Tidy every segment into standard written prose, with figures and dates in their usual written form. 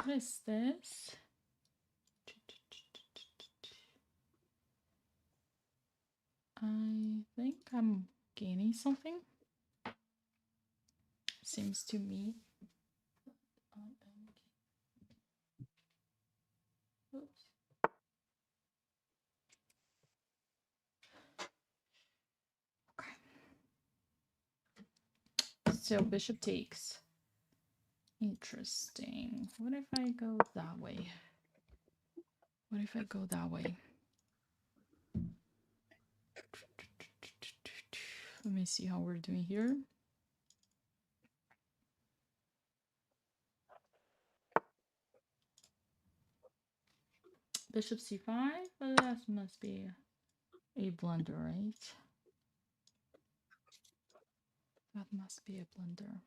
What is this? I think I'm gaining something. Seems to me. Oops. Okay. So bishop takes. Interesting. What if I go that way? What if I go that way? Let me see how we're doing here. Bishop c5, but that must be a blunder, right? That must be a blunder.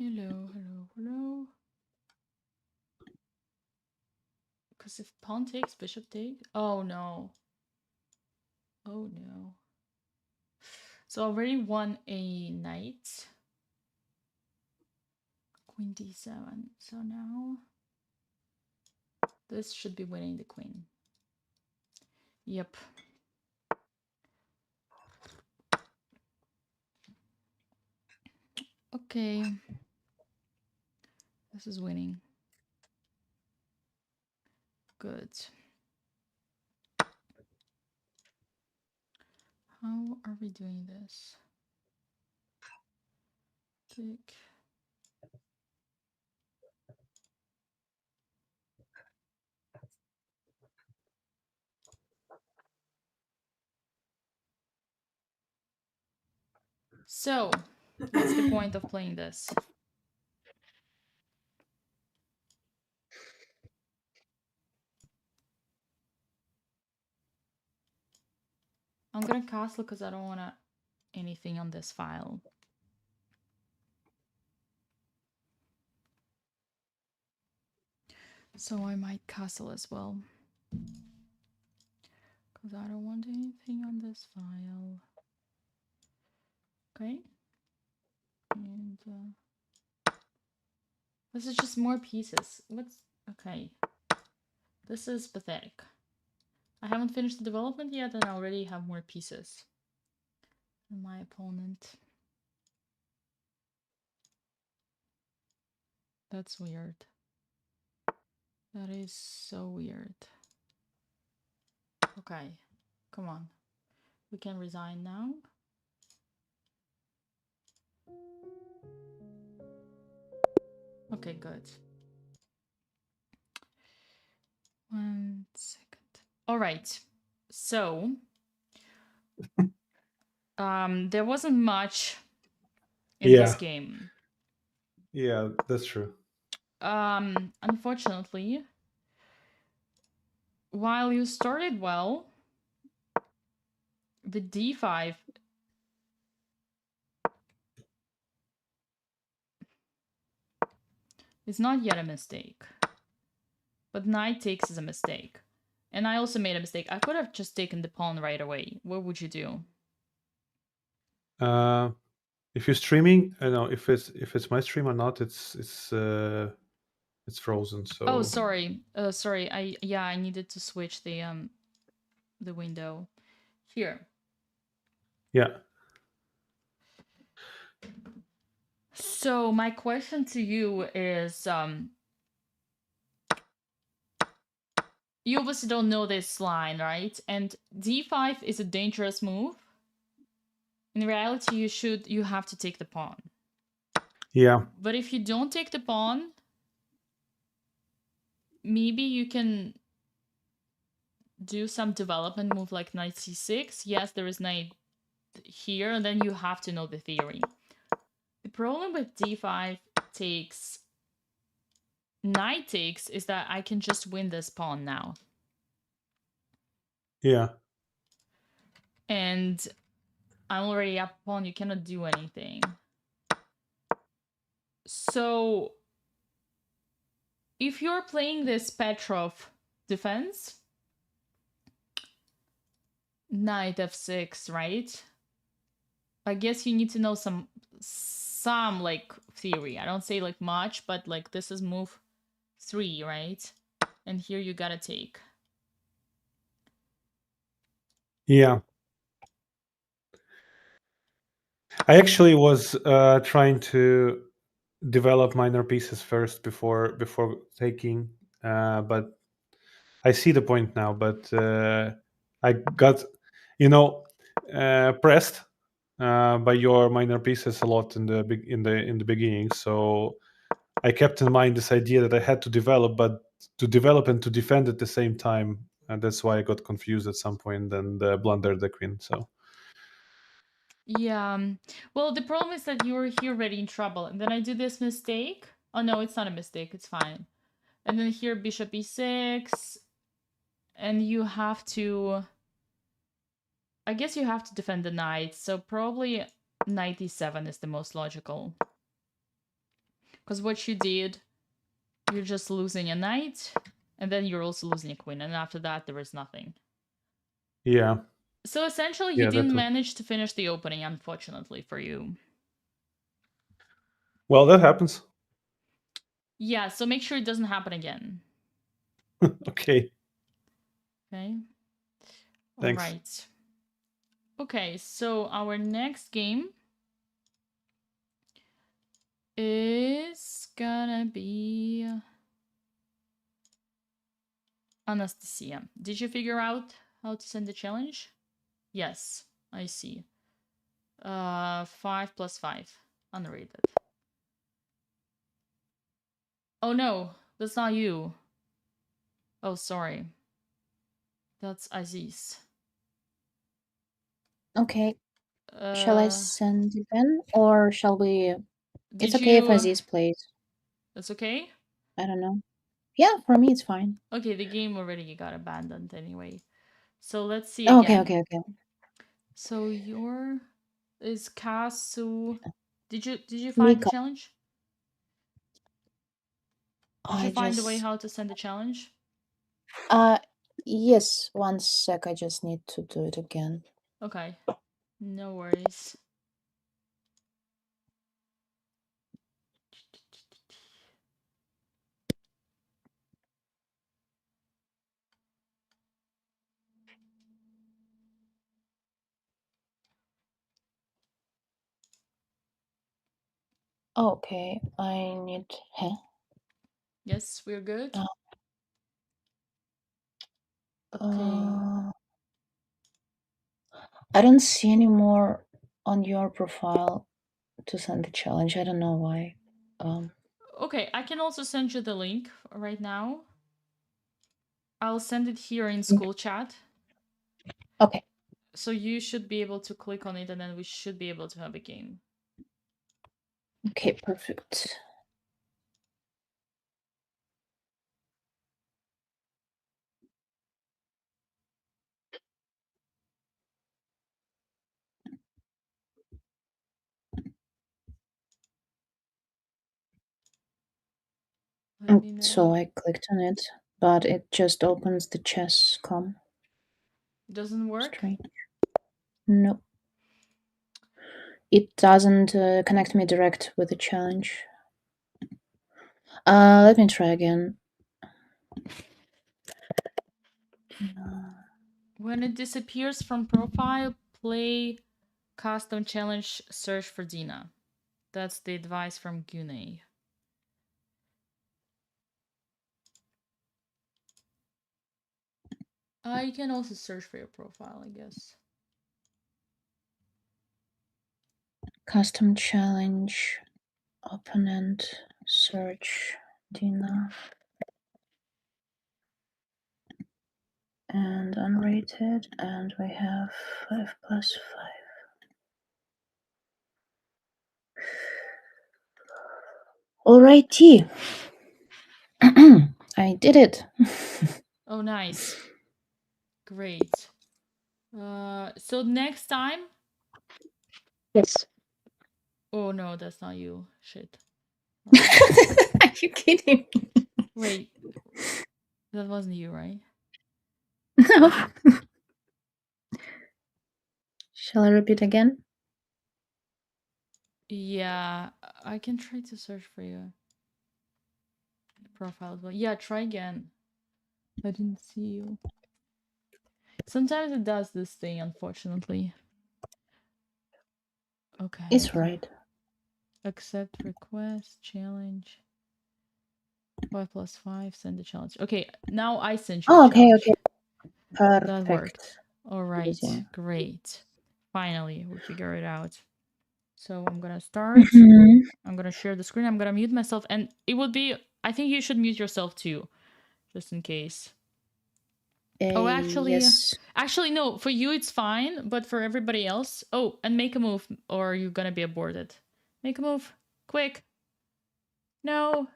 Hello, hello, hello. Because if pawn takes, bishop takes. Oh no. Oh no. So I already won a knight. Queen d7. So now this should be winning the queen. Yep. Okay. This is winning. Good. How are we doing this? Tick. So, what's the point of playing this? I'm gonna castle because I don't want anything on this file. So I might castle as well. Because I don't want anything on this file. Okay. And this is just more pieces. What's... Okay. This is pathetic. I haven't finished the development yet and I already have more pieces than my opponent. That's weird. That is so weird. Okay. Come on. We can resign now. Okay, good. 1 second. All right. So, there wasn't much in this game. Yeah, that's true. Unfortunately, while you started well, the d5 is not yet a mistake. But knight takes is a mistake. And I also made a mistake. I could have just taken the pawn right away. What would you do? If you're streaming, I know if it's my stream or not. It's frozen. So Oh, sorry. Sorry. I needed to switch the window. Here. yeah. So my question to you is, you obviously don't know this line, right? And d5 is a dangerous move. In reality, you have to take the pawn. Yeah. But if you don't take the pawn, maybe you can do some development move like knight c6. Yes, there is knight here, and then you have to know the theory. The problem with d5 takes, knight takes, is that I can just win this pawn now. Yeah. And I'm already up pawn, you cannot do anything. So if you're playing this Petrov defense, knight f6, right? I guess you need to know some like theory. I don't say like much, but like this is move 3, right? And here you gotta take. Yeah. I actually was trying to develop minor pieces first before taking, but I see the point now. But I got, pressed by your minor pieces a lot in the beginning. So I kept in mind this idea that I had to develop, but to develop and to defend at the same time. And that's why I got confused at some point and blundered the queen. So Yeah. Well, the problem is that you were here already in trouble, and then I do this mistake. Oh no, it's not a mistake. It's fine. And then here bishop e6, and you have to. I guess you have to defend the knight. So probably knight e7 is the most logical. Because what you did, you're just losing a knight, and then you're also losing a queen, and after that there is nothing. yeah, So essentially, you yeah, didn't manage to finish the opening, unfortunately for you. well, that happens. Yeah, so make sure it doesn't happen again. Okay, Okay. All thanks. right. Okay, so our next game is gonna be Anastasia. Did you figure out how to send the challenge? Yes, I see. 5 plus 5. Unrated. Oh no, that's not you. Oh, sorry. That's Aziz. Okay. Shall I send it then, or shall we? It's Did okay if you? Aziz plays. That's okay? I don't know. Yeah, for me it's fine. Okay, the game already got abandoned anyway. So let's see Oh, again. okay. So your is Kasu. Did you find the Mika. challenge? Did you I find a way just how to send the challenge? yes, one sec, I just need to do it again. Okay. No worries. Okay, I need Yes, we're good. uh, Okay. I don't see any more on your profile to send the challenge. I don't know why. Okay, I can also send you the link right now. I'll send it here in school chat. Okay. So you should be able to click on it and then we should be able to have a game. Okay, perfect. Let me know. So I clicked on it, but it just opens the chess.com. Doesn't work? Strange. No. It doesn't connect me direct with the challenge. Let me try again. When it disappears from profile, play custom challenge, search for Dina. That's the advice from Gune. I can also search for your profile, I guess. Custom challenge, opponent, search, Dina, and unrated, and we have 5 plus 5. Alrighty. I did it. Oh, nice. Great. So next time. Yes. Oh no, that's not you. Shit. Are you kidding me? Wait, that wasn't you, right? No. Shall I repeat again? Yeah, I can try to search for your profile as well. Yeah, try again. I didn't see you. Sometimes it does this thing, unfortunately. Okay. It's right. Accept request, challenge. 5+5, send the challenge. Okay, now I sent you a Oh, okay, challenge. okay. That Perfect. worked. All right, Easy. great. Finally, we figure it out. So I'm gonna start. Mhm. I'm gonna share the screen. I'm gonna mute myself, and it would be. I think you should mute yourself too, just in case. Oh, Yes. actually, no. For you, it's fine, but for everybody else, oh, and make a move, or you're gonna be aborted. Make a move, quick. No.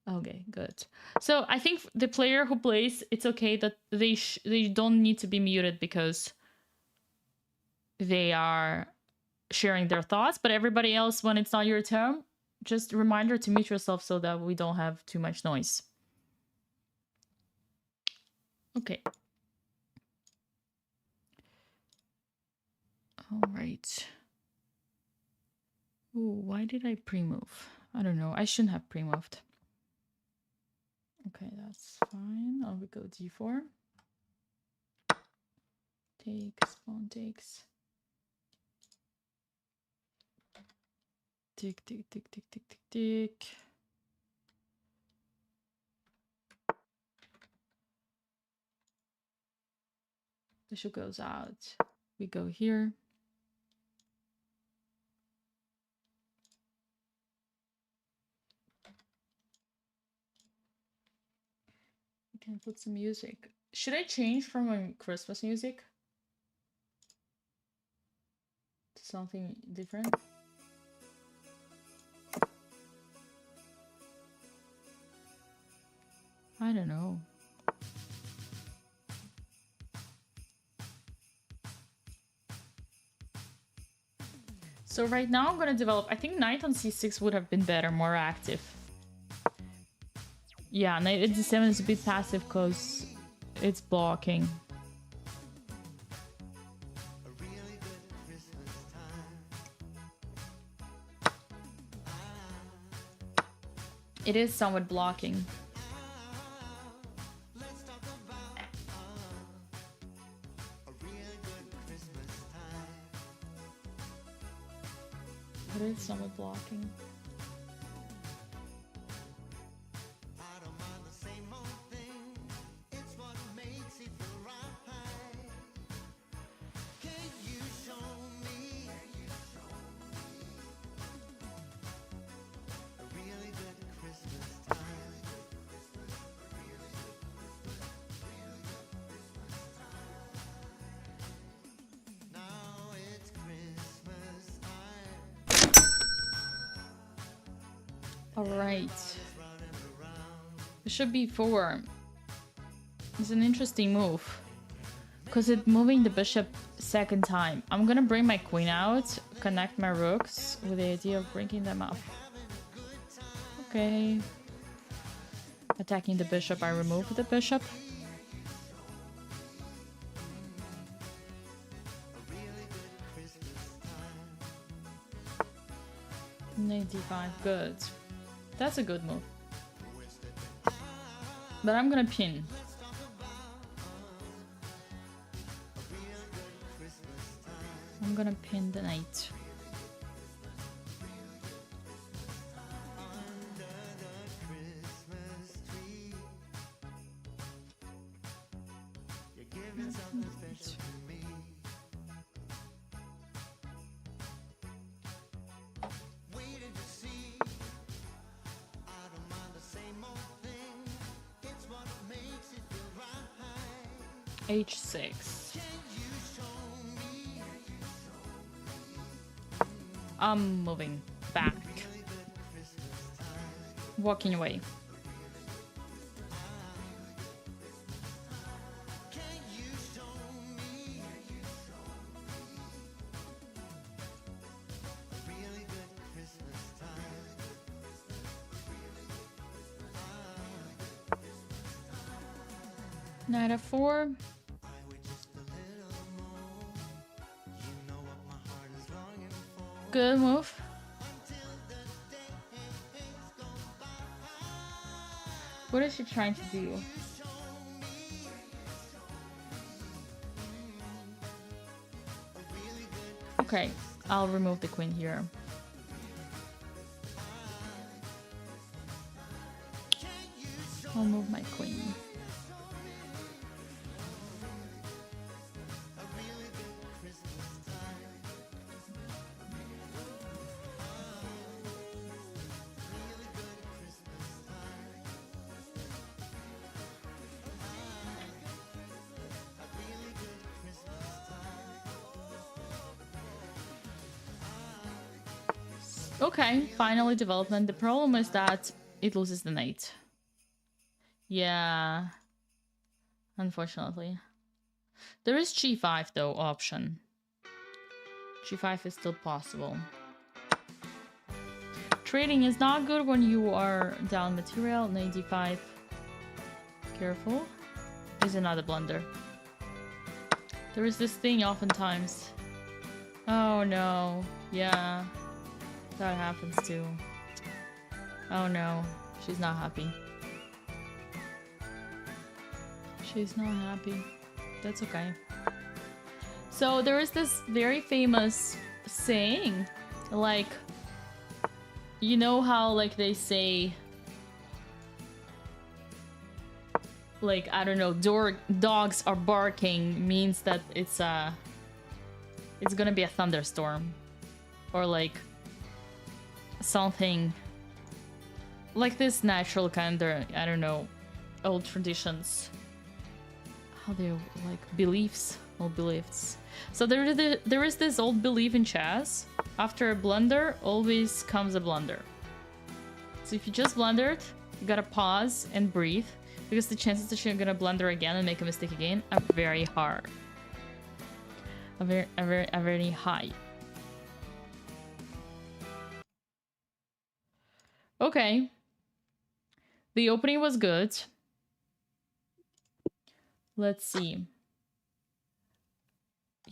Okay, good. So I think the player who plays, it's okay that they don't need to be muted because they are sharing their thoughts. But everybody else, when it's not your turn, just reminder to mute yourself so that we don't have too much noise. Okay. All right. Ooh, why did I pre-move? I don't know. I shouldn't have pre-moved. Okay, that's fine. I'll go d4. Takes, pawn takes. Tick, tick, tick, tick, tick, tick, tick. Bishop goes out. We go here. We can put some music. Should I change from my Christmas music to something different? I don't know. So right now I'm gonna develop. I think knight on c6 would have been better, more active. Yeah, knight at d7 is a bit passive because it's blocking. It is somewhat blocking. It is somewhat blocking. Alright. Bishop b4 is an interesting move. Because it's moving the bishop second time. I'm gonna bring my queen out, connect my rooks with the idea of bringing them up. Okay. Attacking the bishop, I remove the bishop. Knight d5, good. That's a good move. But I'm gonna pin. I'm gonna pin the knight. H6. I'm moving back. Walking away. Knight f4. Good move. What is she trying to do? Okay, I'll remove the queen here. I'll move my queen. Okay, finally development. The problem is that it loses the knight. Yeah. Unfortunately. There is g5 though option. g5 is still possible. Trading is not good when you are down material. Knight d5. Careful. Is another blunder. There is this thing oftentimes. Oh no. Yeah. That happens too. Oh no. She's not happy. She's not happy. That's okay. So there is this very famous saying, like, you know how like they say, like, I don't know, dogs are barking means that it's gonna be a thunderstorm, or like something like this natural kind of, I don't know, old traditions. How they like beliefs, old beliefs. So there is this old belief in chess: after a blunder, always comes a blunder. So if you just blundered, you gotta pause and breathe, because the chances that you're gonna blunder again and make a mistake again are very hard, are very high. Okay, the opening was good. Let's see.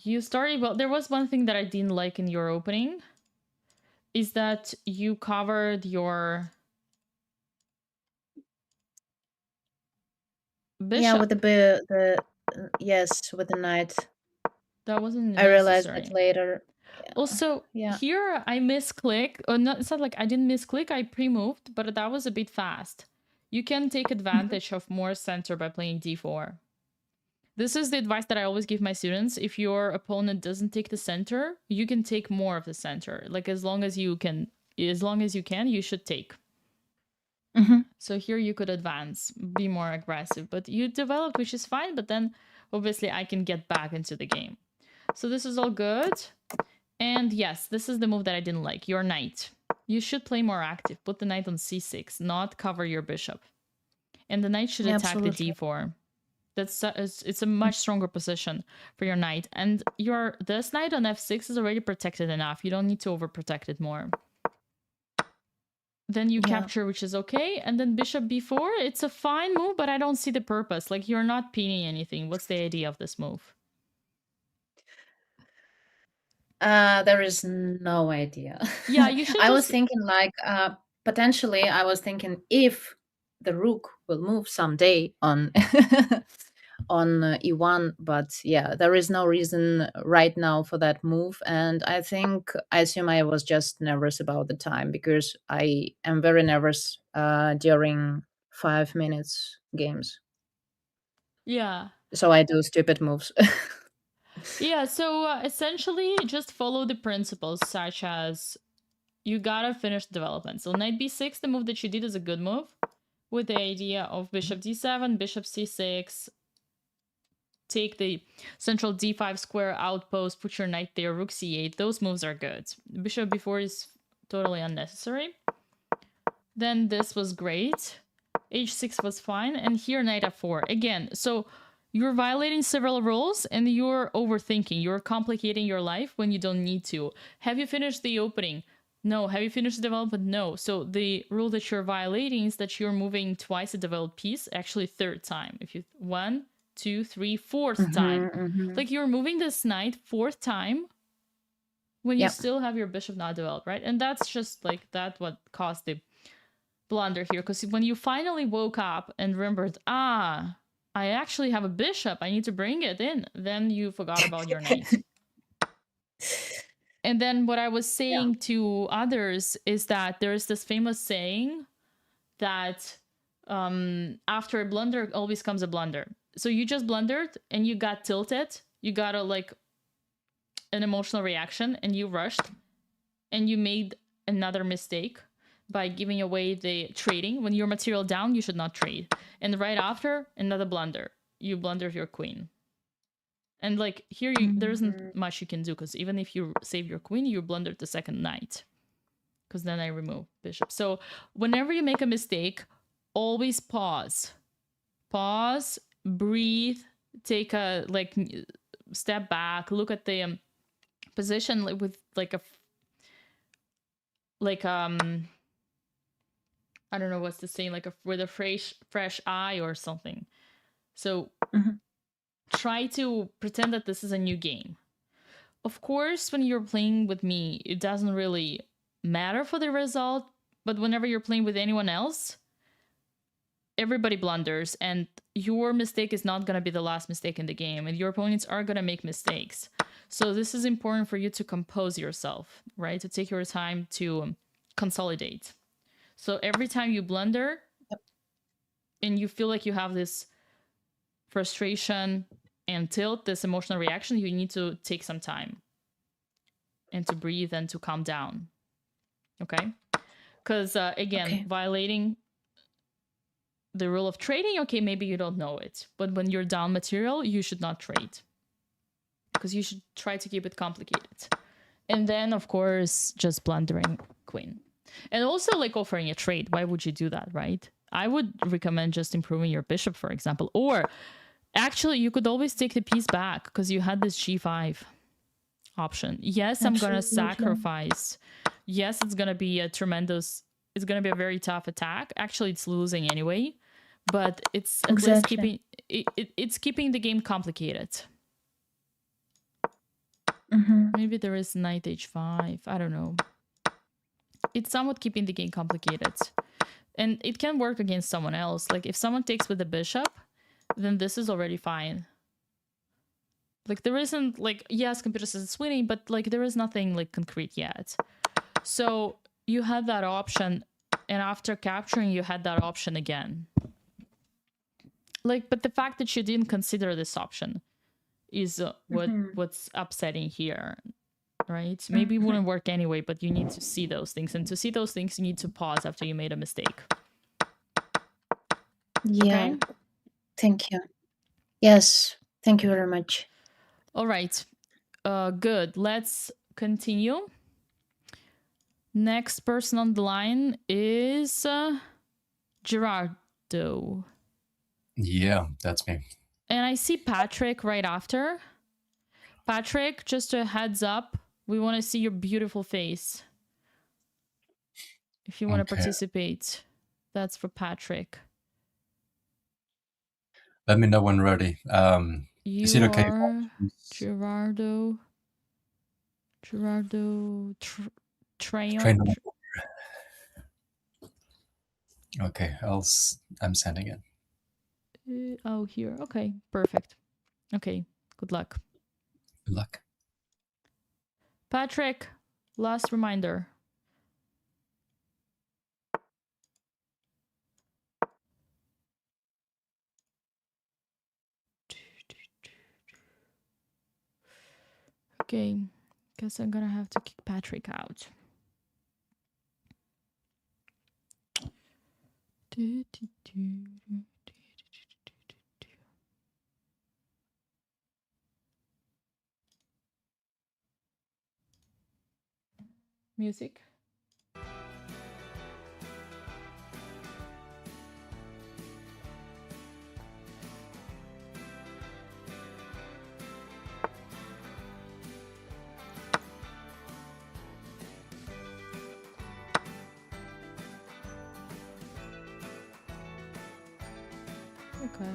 You started well. There was one thing that I didn't like in your opening, is that you covered your bishop. Yeah, with the yes, with the knight. That wasn't I realized necessary. that later. Also, Yeah. here I misclick, or not, it's not like I didn't misclick, I pre-moved, but that was a bit fast. You can take advantage of more center by playing d4. This is the advice that I always give my students. If your opponent doesn't take the center, you can take more of the center. Like as long as you can, you should take. So here you could advance, be more aggressive, but you developed, which is fine, but then obviously I can get back into the game. So this is all good. And yes, this is the move that I didn't like, your knight. You should play more active. Put the knight on c6, not cover your bishop. And the knight should attack the d4. It's a much stronger position for your knight. And this knight on f6 is already protected enough. You don't need to overprotect it more. Then you capture, which is okay. And then bishop b4, it's a fine move, but I don't see the purpose. Like, you're not pinning anything. What's the idea of this move? There is no idea. Yeah, you should I was thinking like, potentially I was thinking if the rook will move someday on on e1, but yeah, there is no reason right now for that move. And I assume I was just nervous about the time, because I am very nervous during 5 minutes games. Yeah. So I do stupid moves. Yeah, so essentially just follow the principles, such as you gotta finish development. So knight b6, the move that you did is a good move, with the idea of bishop d7, bishop c6, take the central d5 square outpost, put your knight there, rook c8. Those moves are good. Bishop b4 is totally unnecessary. Then this was great. h6 was fine. And here knight f4. Again, so you're violating several rules and you're overthinking. You're complicating your life when you don't need to. Have you finished the opening? No. Have you finished the development? No. So the rule that you're violating is that you're moving twice a developed piece, actually third time. If you 1, 2, 3, fourth time. Like, you're moving this knight fourth time when you still have your bishop not developed, right? And that's just like that what caused blunder here, because when you finally woke up and remembered, I actually have a bishop, I need to bring it in, then you forgot about your knight. And then what I was saying to others is that there's this famous saying that after a blunder always comes a blunder. So you just blundered and you got tilted, you got an emotional reaction, and you rushed and you made another mistake by giving away the trading. When you're material down, you should not trade. And right after, another blunder. You blundered your queen. And like here, there isn't much you can do, because even if you save your queen, you blundered the second knight, because then I remove bishop. So whenever you make a mistake, always pause, breathe, take a step back, look at the position with I don't know what's the saying, with a fresh eye or something. So try to pretend that this is a new game. Of course, when you're playing with me, it doesn't really matter for the result, but whenever you're playing with anyone else, everybody blunders, and your mistake is not going to be the last mistake in the game, and your opponents are going to make mistakes. So this is important for you to compose yourself, right? To take your time to consolidate. So every time you blunder and you feel like you have this frustration and tilt, this emotional reaction, you need to take some time and to breathe and to calm down. Okay? Because again, violating the rule of trading, okay, maybe you don't know it, but when you're down material, you should not trade, because you should try to keep it complicated. And then, of course, just blundering queen. And also offering a trade. Why would you do that, right? I would recommend just improving your bishop, for example. Or actually, you could always take the piece back, because you had this g5 option. Yes, I'm going to sacrifice. Yes, it's going to be it's going to be a very tough attack. Actually, it's losing anyway, but it's at least keeping it's keeping the game complicated. Maybe there is knight h5. I don't know. It's somewhat keeping the game complicated. And it can work against someone else. If someone takes with the bishop, then this is already fine. There isn't, yes, computer says it's winning, but, there is nothing, concrete yet. So you had that option, and after capturing, you had that option again. But the fact that you didn't consider this option is what's upsetting here, right? Maybe it wouldn't work anyway, but you need to see those things. And to see those things, you need to pause after you made a mistake. Yeah. Okay? Thank you. Yes. Thank you very much. All right. Good. Let's continue. Next person on the line is Gerardo. Yeah, that's me. And I see Patrick right after. Patrick, just a heads up, we want to see your beautiful face. If you want to participate, that's for Patrick. Let me know when ready. Is it okay? Gerardo Trayon. Okay, I'm sending it. Oh, here. Okay, perfect. Okay, good luck. Good luck. Patrick, last reminder. Okay, guess I'm gonna have to kick Patrick out. Music. Okay.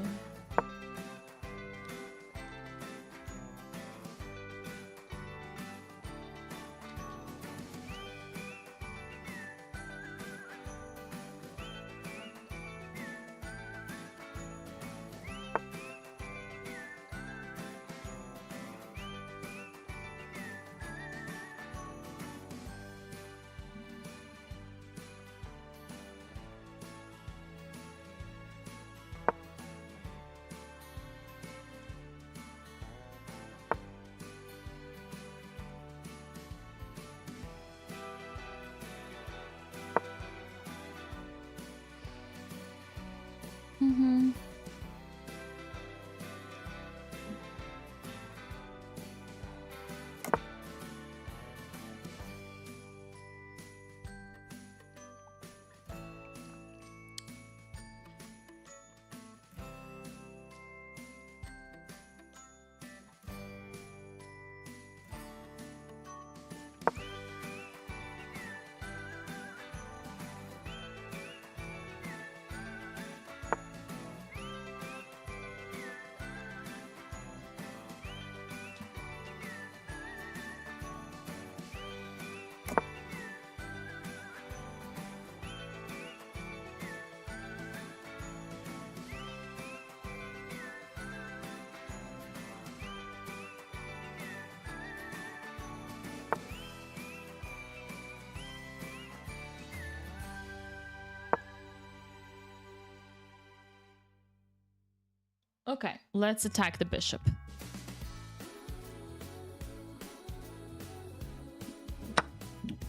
Okay, let's attack the bishop.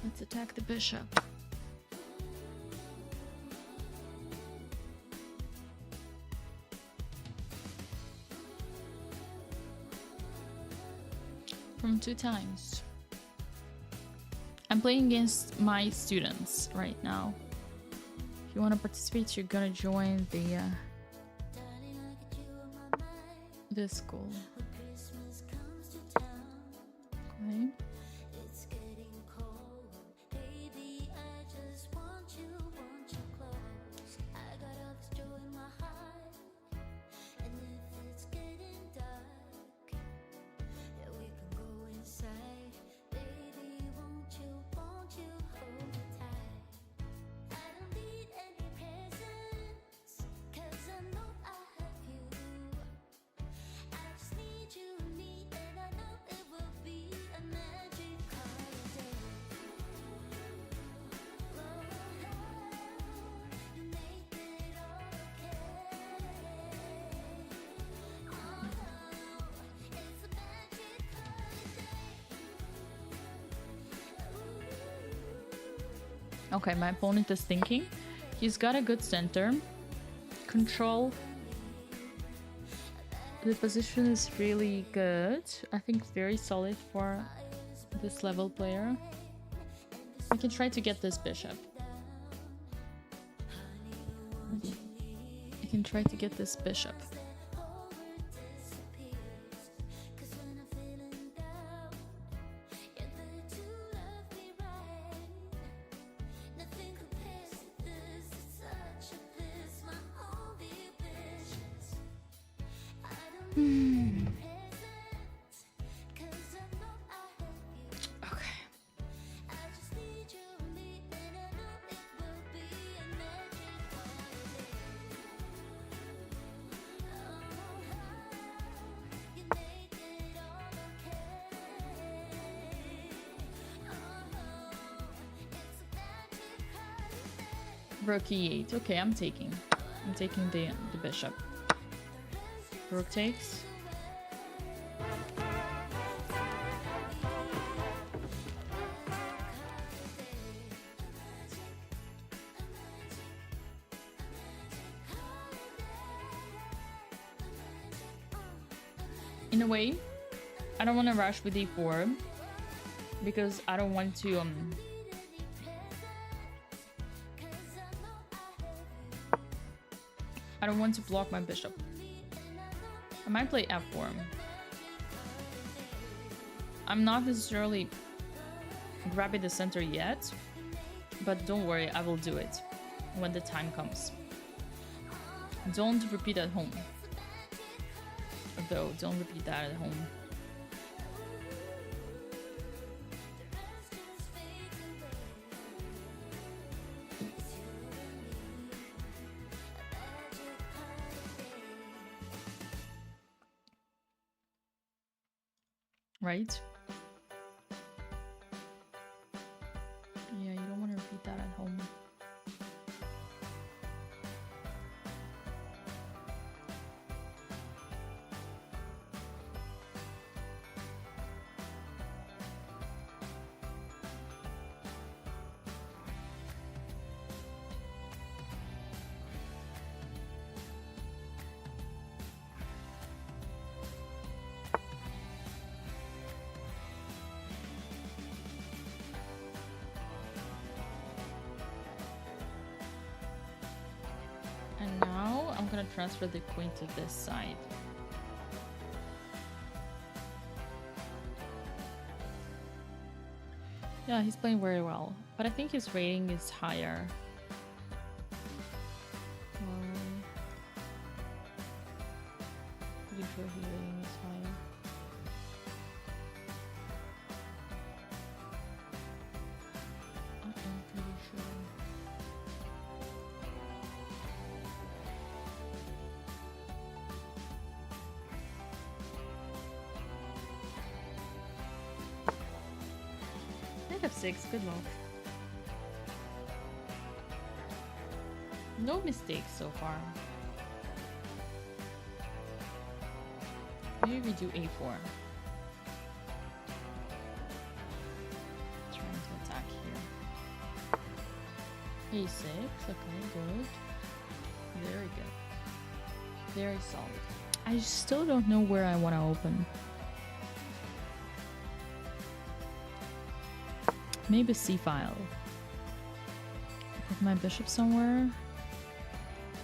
Let's attack the bishop. From 2 times. I'm playing against my students right now. If you want to participate, you're gonna join the this school. Okay. Okay, my opponent is thinking. He's got a good center. Control. The position is really good. I think very solid for this level player. I can try to get this bishop. I can try to get this bishop. Rook e8. Okay, I'm taking the bishop. Rook takes. In a way, I don't want to rush with e4 because I don't want to I don't want to block my bishop. I might play f4. I'm not necessarily grabbing the center yet, but don't worry, I will do it when the time comes. Don't repeat at home. Though, don't repeat that at home. Right? Yeah, you don't want to repeat that at home. And now I'm gonna transfer the queen to this side. Yeah, he's playing very well, but I think his rating is higher. Pretty sure his rating is higher. I'm pretty sure. F6, good luck. No mistakes so far. Maybe we do a4. Trying to attack here. a6. Okay, good. Very good. Very solid. I still don't know where I want to open. Maybe c-file. Put my bishop somewhere.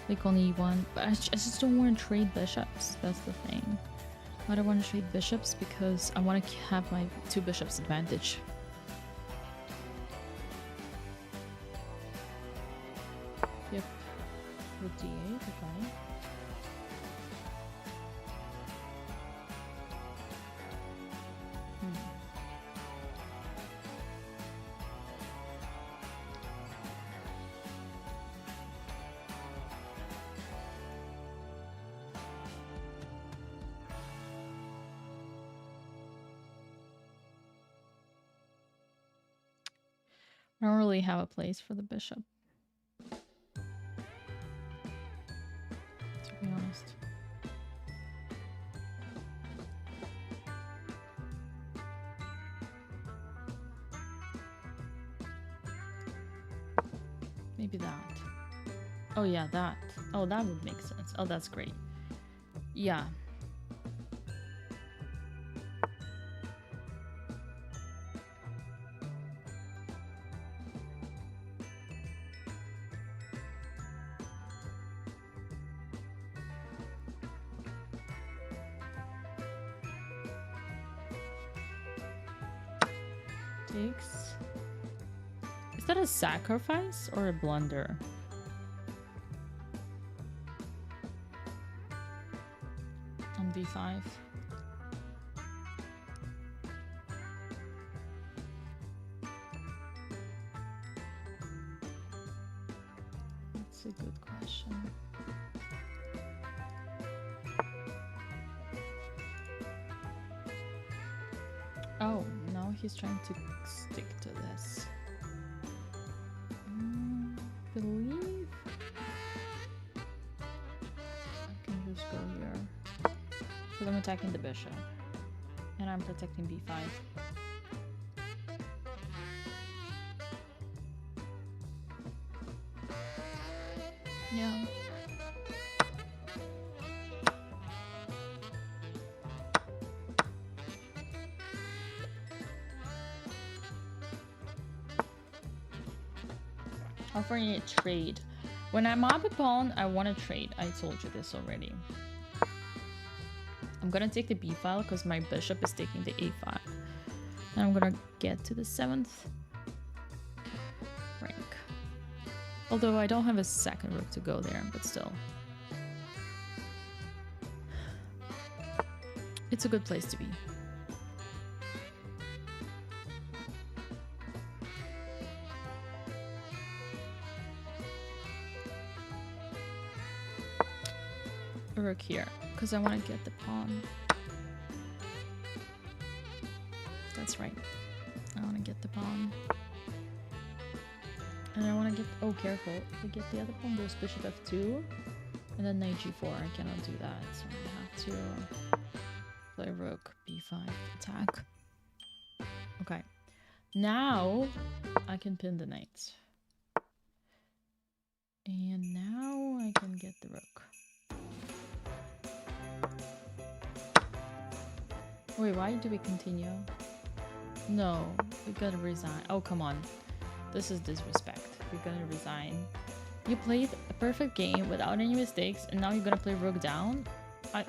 Click on e1. But I just don't want to trade bishops. That's the thing. I don't want to trade bishops because I want to have my 2 bishops advantage. Yep. Rook d8, okay. I don't really have a place for the bishop, to be honest. Maybe that. Oh yeah, that. Oh, that would make sense. Oh, that's great. Yeah. Takes. Is that a sacrifice or a blunder? On b5. That's a good question. Oh, now he's trying to stick to this. Believe I can just go here. Because I'm attacking the bishop. And I'm protecting b5. Yeah. Offering a trade. When I'm up a pawn, I want to trade. I told you this already. I'm gonna take the b file because my bishop is taking the a file. And I'm gonna get to the 7th rank. Although I don't have a second rook to go there, but still. It's a good place to be. Rook here because I want to get the pawn. That's right. I want to get the pawn. And I want to get... Oh, careful. If we get the other pawn, goes bishop f2. And then knight g4. I cannot do that. So I have to play rook b5 attack. Okay. Now I can pin the knights. And now I can get the rook. Wait, why do we continue? No, we gotta resign. Oh, come on. This is disrespect. We're gonna resign. You played a perfect game without any mistakes, and now you're gonna play rook down? I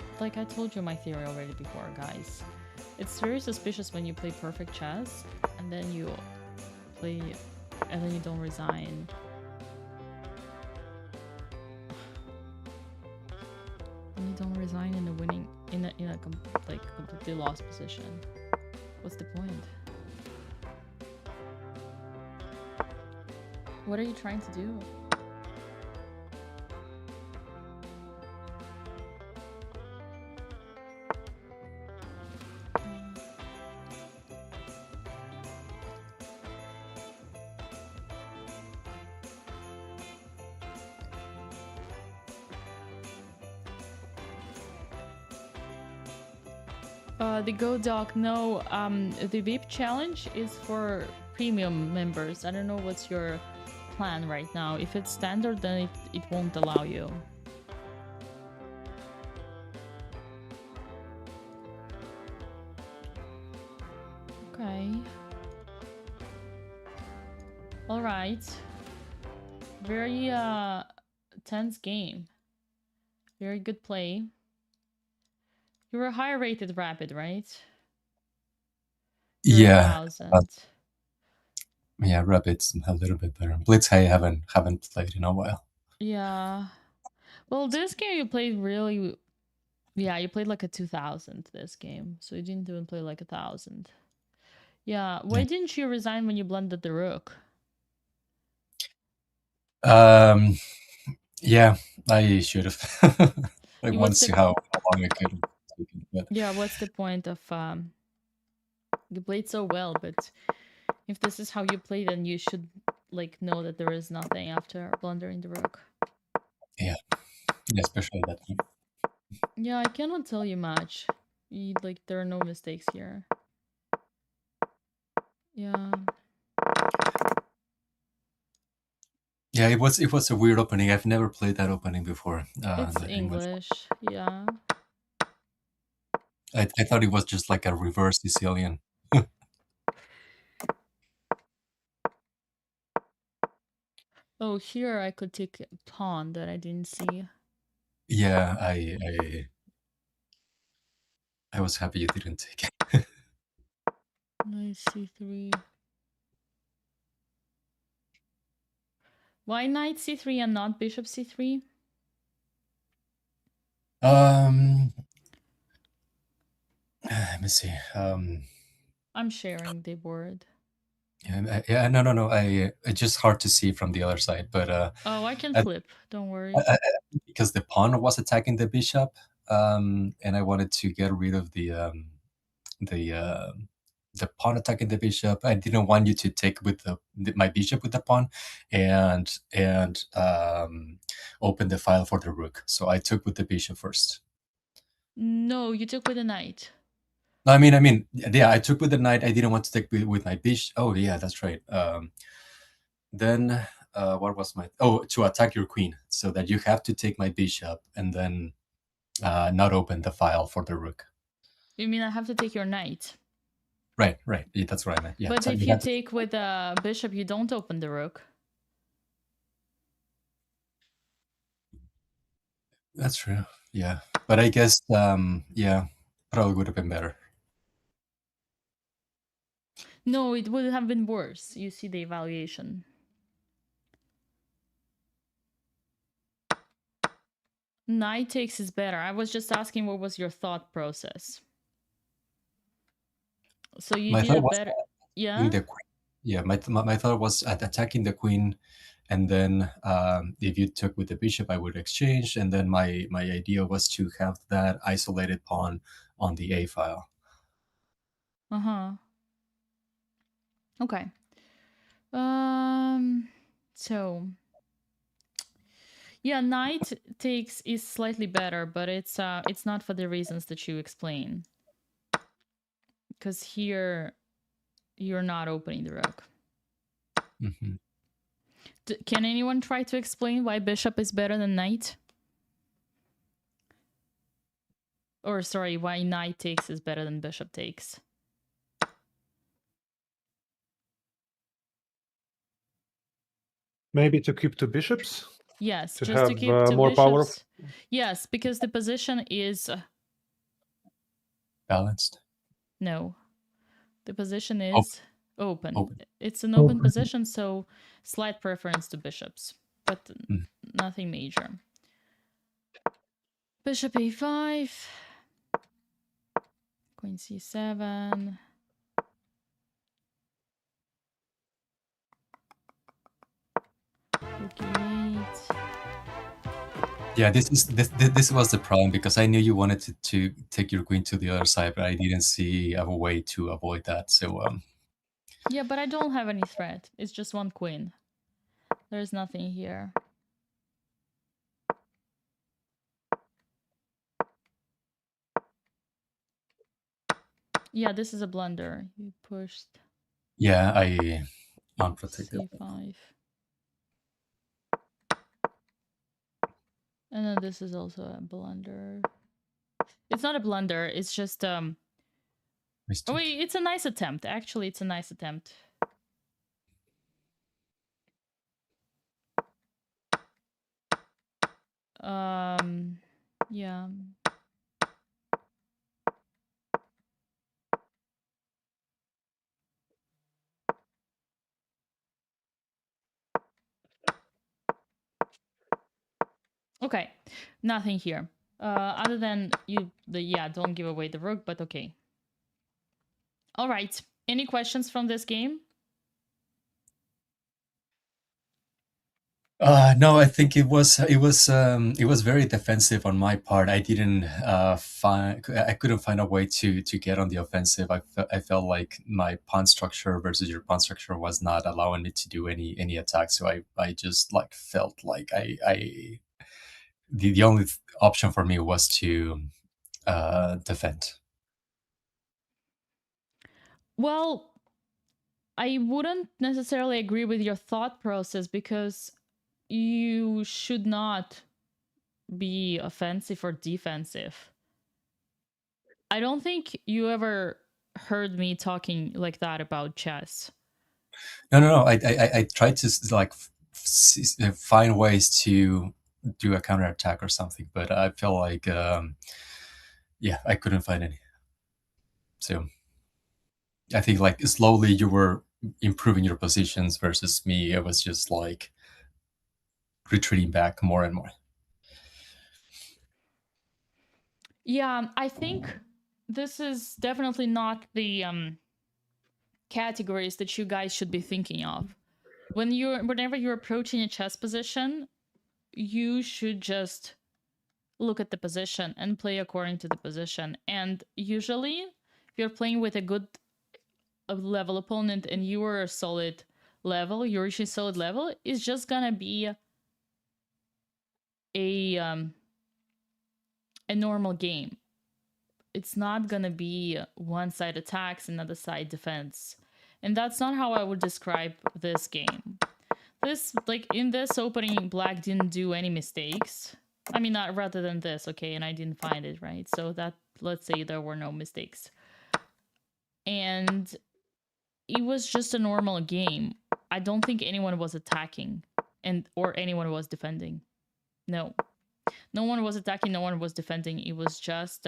told you my theory already before, guys. It's very suspicious when you play perfect chess, and then you play... and then you don't resign. And you don't resign in the winning... in a completely lost position. What's the point? What are you trying to do? The Go Doc, no. The VIP challenge is for premium members. I don't know what's your plan right now. If it's standard, then it won't allow you. Okay. All right. Very tense game. Very good play. You're a high rated rapid, right? You're Yeah, 1,000. yeah, Rabbit's a little bit better. Blitz I haven't played in a while. Yeah. Well, this game you played really... Yeah, you played like a 2,000 this game. So you didn't even play like 1,000. Yeah. Why didn't you resign when you blended the rook? Yeah, I should have. I Yeah, want to see how long I could take it, but Yeah, what's the point of you played so well, but if this is how you play, then you should like know that there is nothing after blundering the rook. yeah, especially that game. Yeah, I cannot tell you much. Like there are no mistakes here. Yeah. Yeah, it was a weird opening. I've never played that opening before. It's English. Yeah. I thought it was just like a reverse Sicilian. Oh, here I could take a pawn that I didn't see. Yeah, I was happy you didn't take it. Knight c3. Why knight c3 and not bishop c3? Let me see. I'm sharing the board. Yeah, no. It's just hard to see from the other side, but Oh, I can flip. Don't worry. Because the pawn was attacking the bishop, and I wanted to get rid of the pawn attacking the bishop. I didn't want you to take with my bishop with the pawn, and open the file for the rook. So I took with the bishop first. No, you took with a knight. I mean, yeah, I took with the knight. I didn't want to take with my bishop. Oh, yeah, that's right. Then what was my... Oh, to attack your queen, so that you have to take my bishop and then not open the file for the rook. You mean I have to take your knight? Right. Yeah, that's what I meant. Yeah. But if you take with a bishop, you don't open the rook. That's true. Yeah, but I guess yeah, probably would have been better. No, it would have been worse. You see the evaluation. Knight takes is better. I was just asking what was your thought process. So you did a better... Yeah? Yeah, my thought was attacking the queen, and then if you took with the bishop, I would exchange, and then my idea was to have that isolated pawn on the A file. Okay. So yeah, knight takes is slightly better, but it's not for the reasons that you explain. Because here you're not opening the rook. Mm-hmm. Can anyone try to explain why bishop is better than knight? Or sorry, why knight takes is better than bishop takes? Maybe to keep two bishops? Yes, to just have to keep two more bishops. power? Yes, because the position is... Balanced? No. The position is open. Open. It's an open position, so slight preference to bishops, but nothing major. Bishop a5. Queen c7. Rook e8. Yeah, this was the problem, because I knew you wanted to take your queen to the other side, but I didn't see a way to avoid that. So yeah, but I don't have any threat. It's just one queen. There's nothing here. Yeah, this is a blunder. You pushed Yeah, I unprotected. c5. And then this is also a blunder. It's not a blunder, it's just oh Mistake. wait, it's a nice attempt. Actually, it's a nice attempt. Yeah. Okay, nothing here. Other than don't give away the rook, but okay. All right. Any questions from this game? No, I think it was very defensive on my part. I didn't I couldn't find a way to get on the offensive. I felt like my pawn structure versus your pawn structure was not allowing me to do any attack. So I just like felt like the only option for me was to defend. Well, I wouldn't necessarily agree with your thought process because you should not be offensive or defensive. I don't think you ever heard me talking like that about chess. No. I tried to like find ways to do a counterattack or something, but I feel like I couldn't find any. So I think like slowly you were improving your positions versus me. It was just like retreating back more and more. Yeah, I think this is definitely not the categories that you guys should be thinking of. Whenever you're approaching a chess position, you should just look at the position and play according to the position. And usually, if you're playing with a good level opponent and you are a solid level, you're reaching solid level, it's just gonna be a normal game. It's not gonna be one side attacks, another side defense. And that's not how I would describe this game. This, like, in this opening, black didn't do any mistakes. I mean, not rather than this, okay, and I didn't find it, right? So that, let's say there were no mistakes. And it was just a normal game. I don't think anyone was attacking or anyone was defending. No. No one was attacking, no one was defending. It was just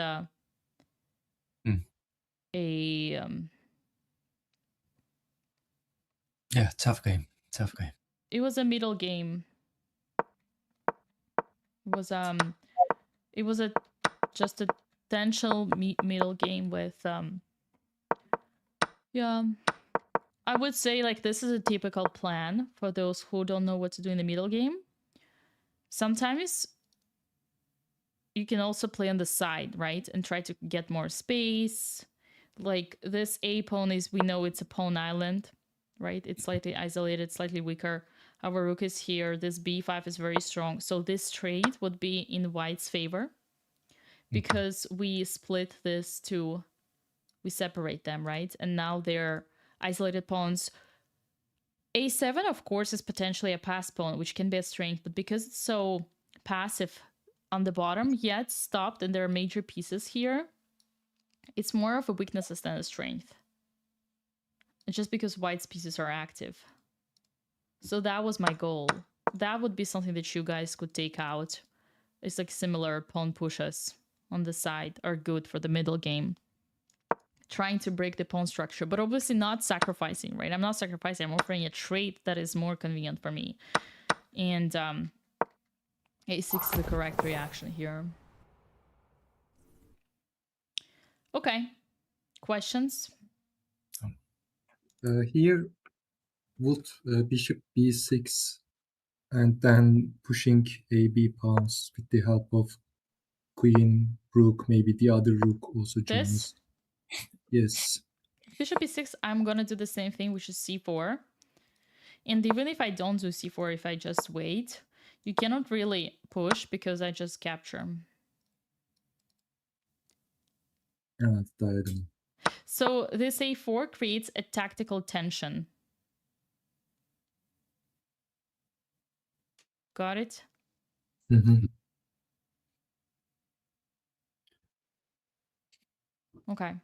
Tough game. It was a middle game. It was just a potential middle game with I would say like this is a typical plan for those who don't know what to do in the middle game. Sometimes you can also play on the side, right? And try to get more space. Like this A pawn is, we know it's a pawn island, right? It's slightly isolated, slightly weaker. Our rook is here. This b5 is very strong. So this trade would be in white's favor because we split this we separate them, right? And now they're isolated pawns. A7, of course, is potentially a pass pawn, which can be a strength, but because it's so passive on the bottom, yet stopped, and there are major pieces here, it's more of a weakness than a strength. It's just because white's pieces are active. So that was my goal. That would be something that you guys could take out. It's like similar pawn pushes on the side are good for the middle game. Trying to break the pawn structure, but obviously not sacrificing, right? I'm not sacrificing. I'm offering a trait that is more convenient for me. And a6 is the correct reaction here. Okay. Questions? Here, would bishop b6 and then pushing a b pawns with the help of queen, rook, maybe the other rook also joins. Yes. Bishop e6, I'm gonna do the same thing, which is c4. And even if I don't do c4, if I just wait, you cannot really push because I just capture. So this a4 creates a tactical tension. Got it? Mhm. Okay.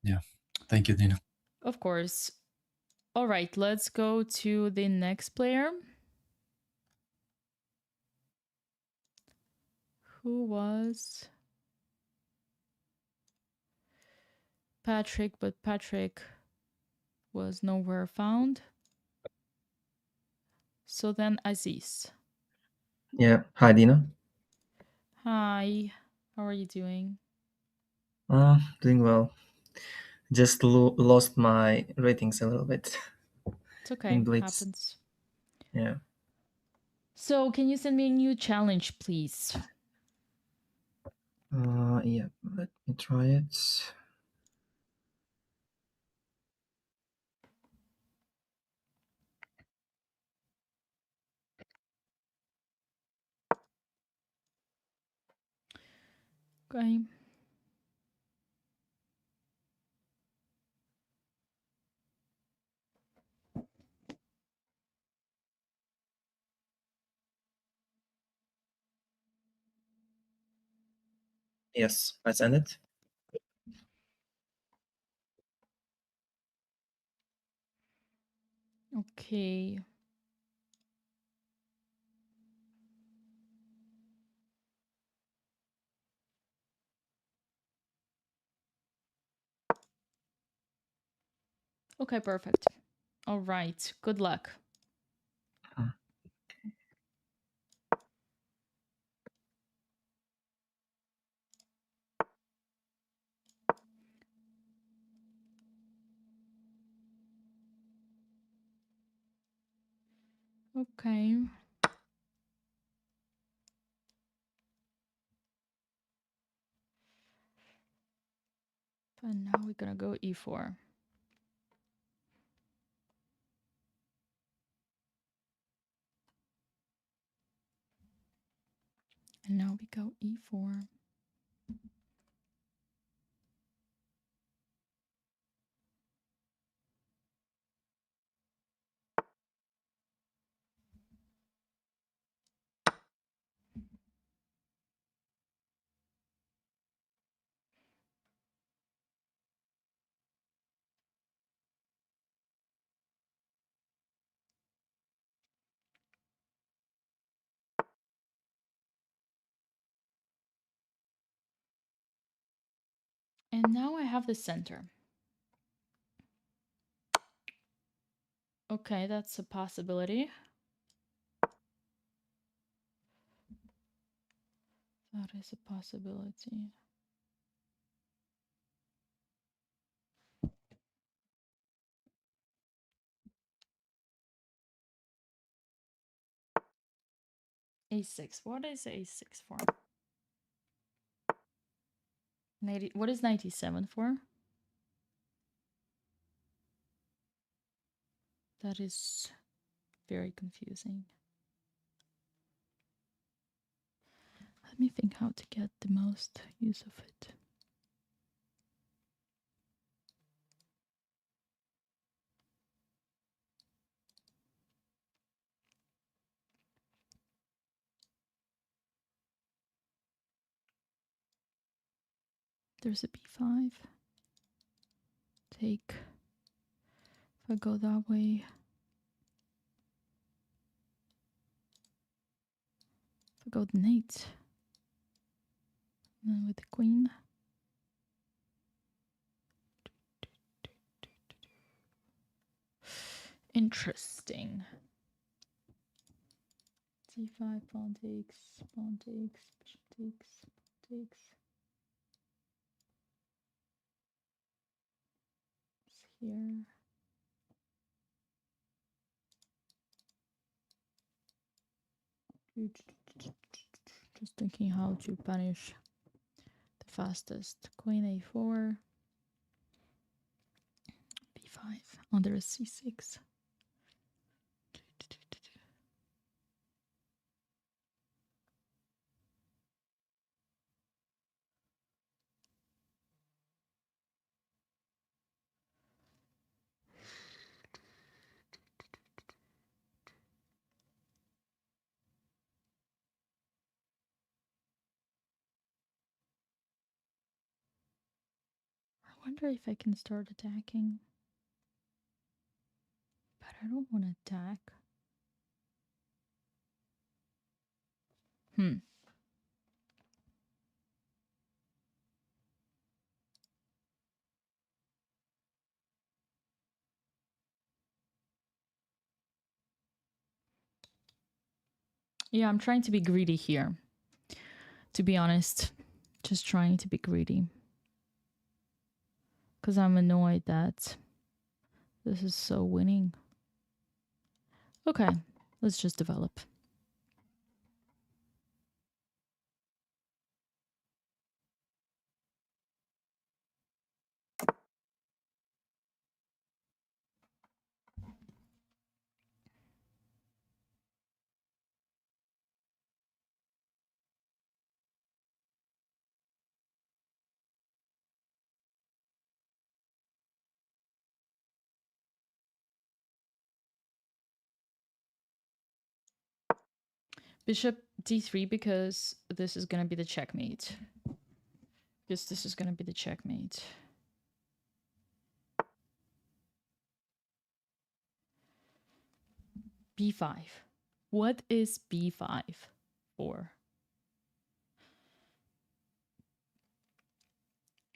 Yeah. Thank you, Dina. Of course. All right, let's go to the next player. Who was Patrick, but Patrick was nowhere found. So then Aziz. Yeah. Hi, Dina. Hi, how are you doing? Doing well. Just lost my ratings a little bit. It's okay, In Blitz. happens. Yeah. So can you send me a new challenge, please? Yeah. Let me try it. Okay. Yes, I sent it. Okay. Okay, perfect. All right, good luck. Okay. But now we're gonna go e4. And now we go e4. And now I have the center. Okay, that's a possibility. That is a possibility. A6. What is A6 for? 90, what is 97 for? That is very confusing. Let me think how to get the most use of it. There's a b5. Take. If I go that way. If I go the knight. And then with the queen. Interesting. c5, pawn takes, bishop takes, pawn takes. It's here. Just thinking how to punish the fastest. Queen a4, b5. Oh, there is c6. wonder if I can start attacking. But I don't want to attack. Yeah, I'm trying to be greedy here. To be honest, just trying to be greedy. Because I'm annoyed that this is so winning. Okay, let's just develop. Bishop d3 because this is going to be the checkmate. Because this is going to be the checkmate. b5. What is b5 for?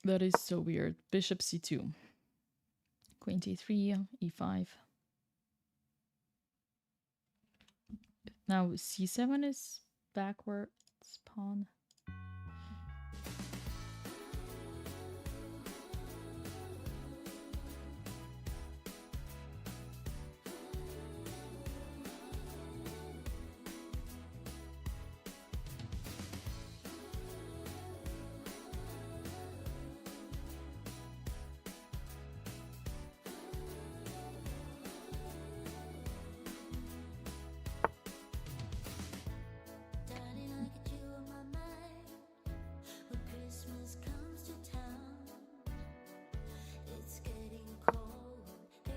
That is so weird. Bishop c2. Queen d3, e5. Now c7 is backwards pawn.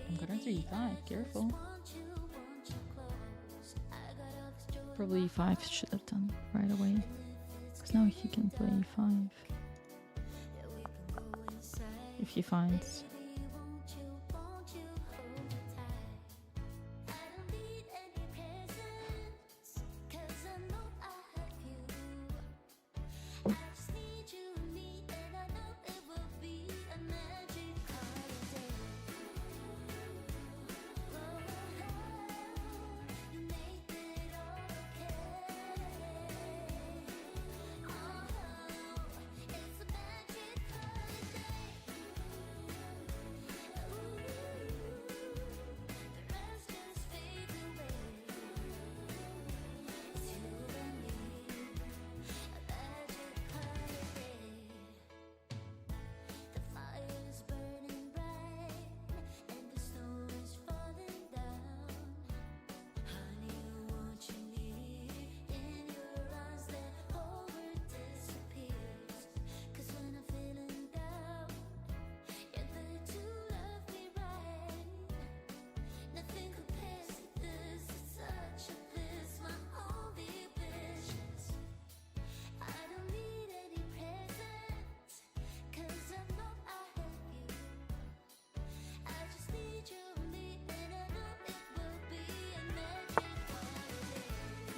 I'm gonna do e5, careful. Probably e5 should have done right away. Because now he can play e5. If he finds.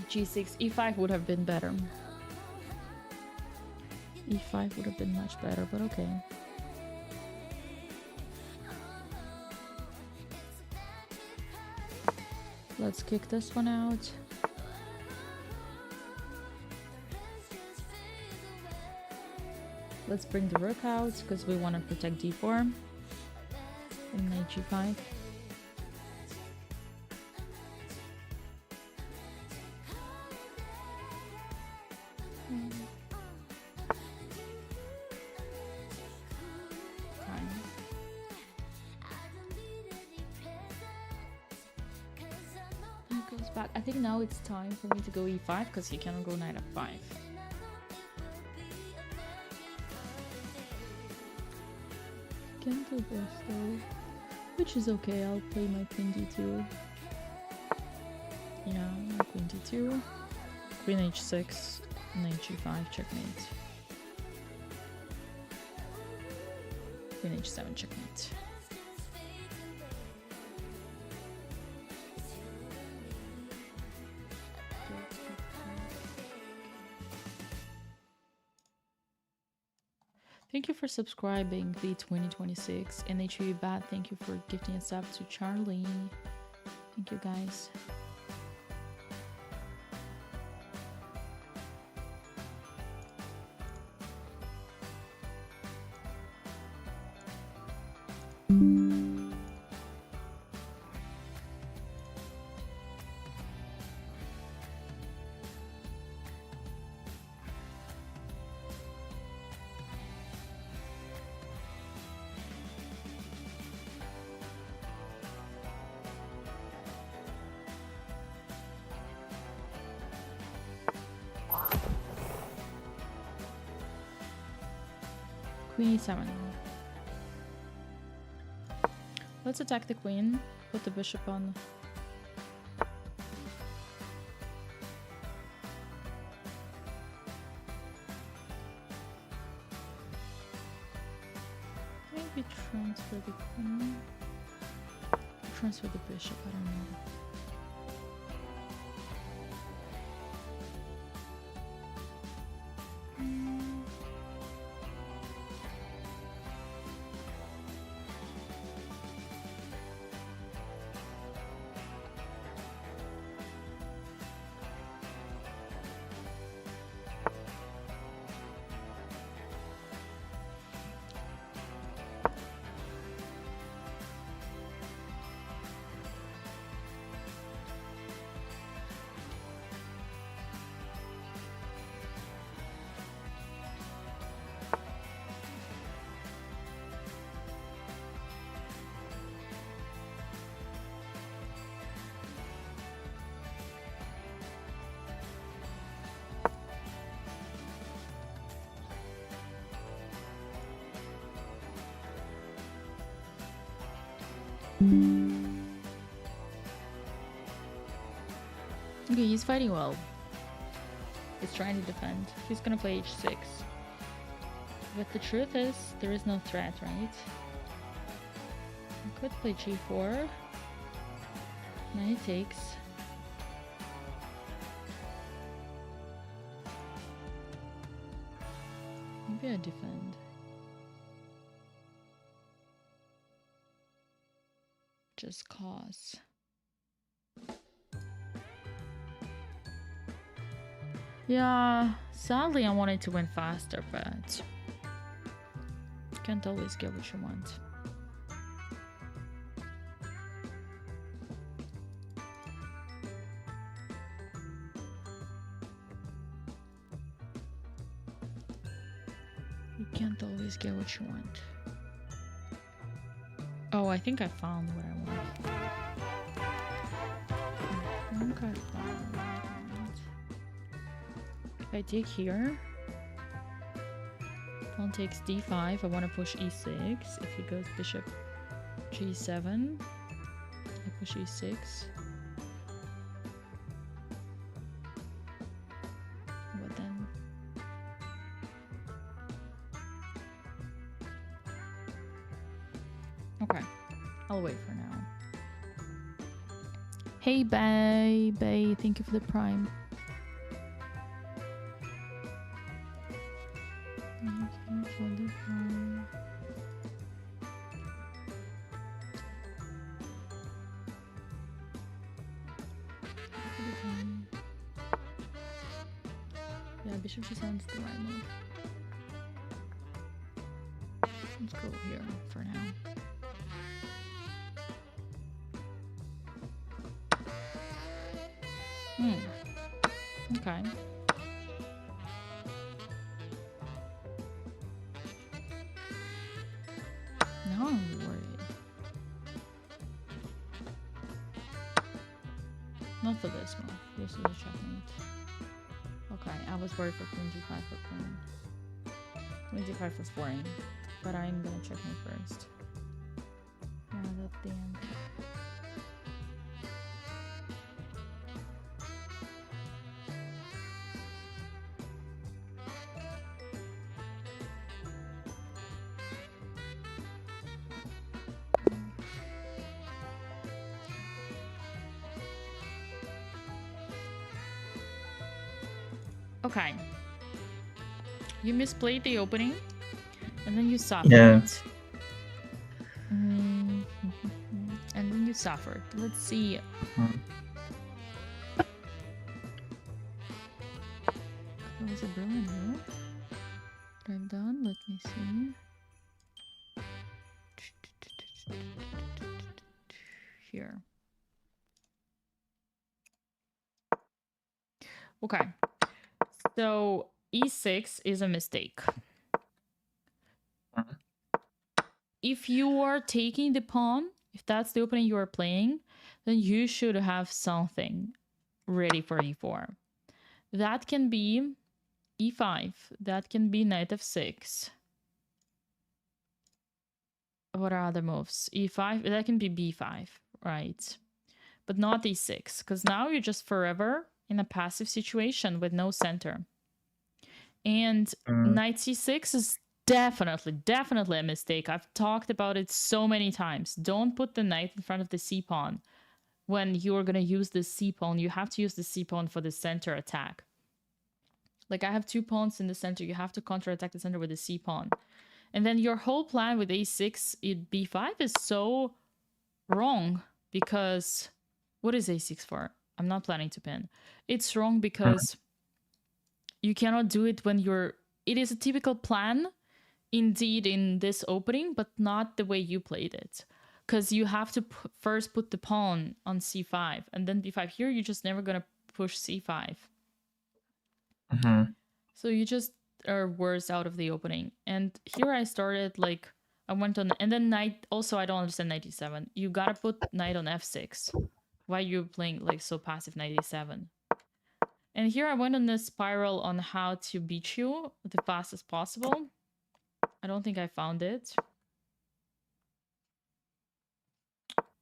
G6, e5 would have been better. E5 would have been much better, but okay. Let's kick this one out. Let's bring the rook out because we want to protect d4 and knight g5. Back. I think now it's time for me to go e5 because he cannot go knight f5. Can't do this though, which is okay. I'll play my queen d2. Yeah, my queen d2, queen h6, knight g5, checkmate. Queen h7 checkmate. Thank you for subscribing, V2026. NHU Bat, thank you for gifting a sub to Charlie. Thank you guys. Queen e7. Let's attack the queen. Put the bishop on. Maybe transfer the queen. Transfer the bishop, I don't know. Okay, he's fighting well. He's trying to defend. He's gonna play h6. But the truth is, there is no threat, right? I could play g4. Knight he takes. Maybe I defend. Just cause. Yeah, sadly I wanted to win faster, but can't always get what you want. You can't always get what you want. Oh, I think I found what I want. I think I found what I want. If I take here, pawn takes d5. I want to push e6. If he goes bishop g7, I push e6. What then? Okay, I'll wait for now. Hey, Bay, thank you for the prime. Yeah, bishop g7 is the right move. Let's go here for now. Okay. Now I'm worried. Not for this move. This is a checkmate. Okay, I was worried for queen g5 for queen. Queen g5 for foreign. But I'm gonna checkmate first. Yeah, that's the end. Okay. You misplayed the opening, and then you suffered. Yeah. And then you suffered. Let's see. Mhm. That was a brilliant move. Drive down. Let me see. Here. Okay. So e6 is a mistake. Mhm. If you are taking the pawn, if that's the opening you are playing, then you should have something ready for e4. That can be e5. That can be knight f6. What are other moves? e5. That can be b5, right? But not e6, because now you're just forever in a passive situation with no center. And knight c6 is definitely a mistake. I've talked about it so many times. Don't put the knight in front of the c pawn. When you're going to use the c pawn, you have to use the c pawn for the center attack. Like, I have 2 pawns in the center. You have to counterattack the center with the c pawn. And then your whole plan with a6 in b5 is so wrong, because what is a6 for? I'm not planning to pin. It's wrong because you cannot do it when you're... It is a typical plan, indeed, in this opening, but not the way you played it. Because you have to first put the pawn on c5, and then b5. Here, you're just never going to push c5. Mhm. So you just are worse out of the opening. And here I started, like, I went on... And then knight... Also, I don't understand knight e7. You gotta put knight on f6. Why are you playing, like, so passive knight e7? And here I went on this spiral on how to beat you the fastest possible. I don't think I found it.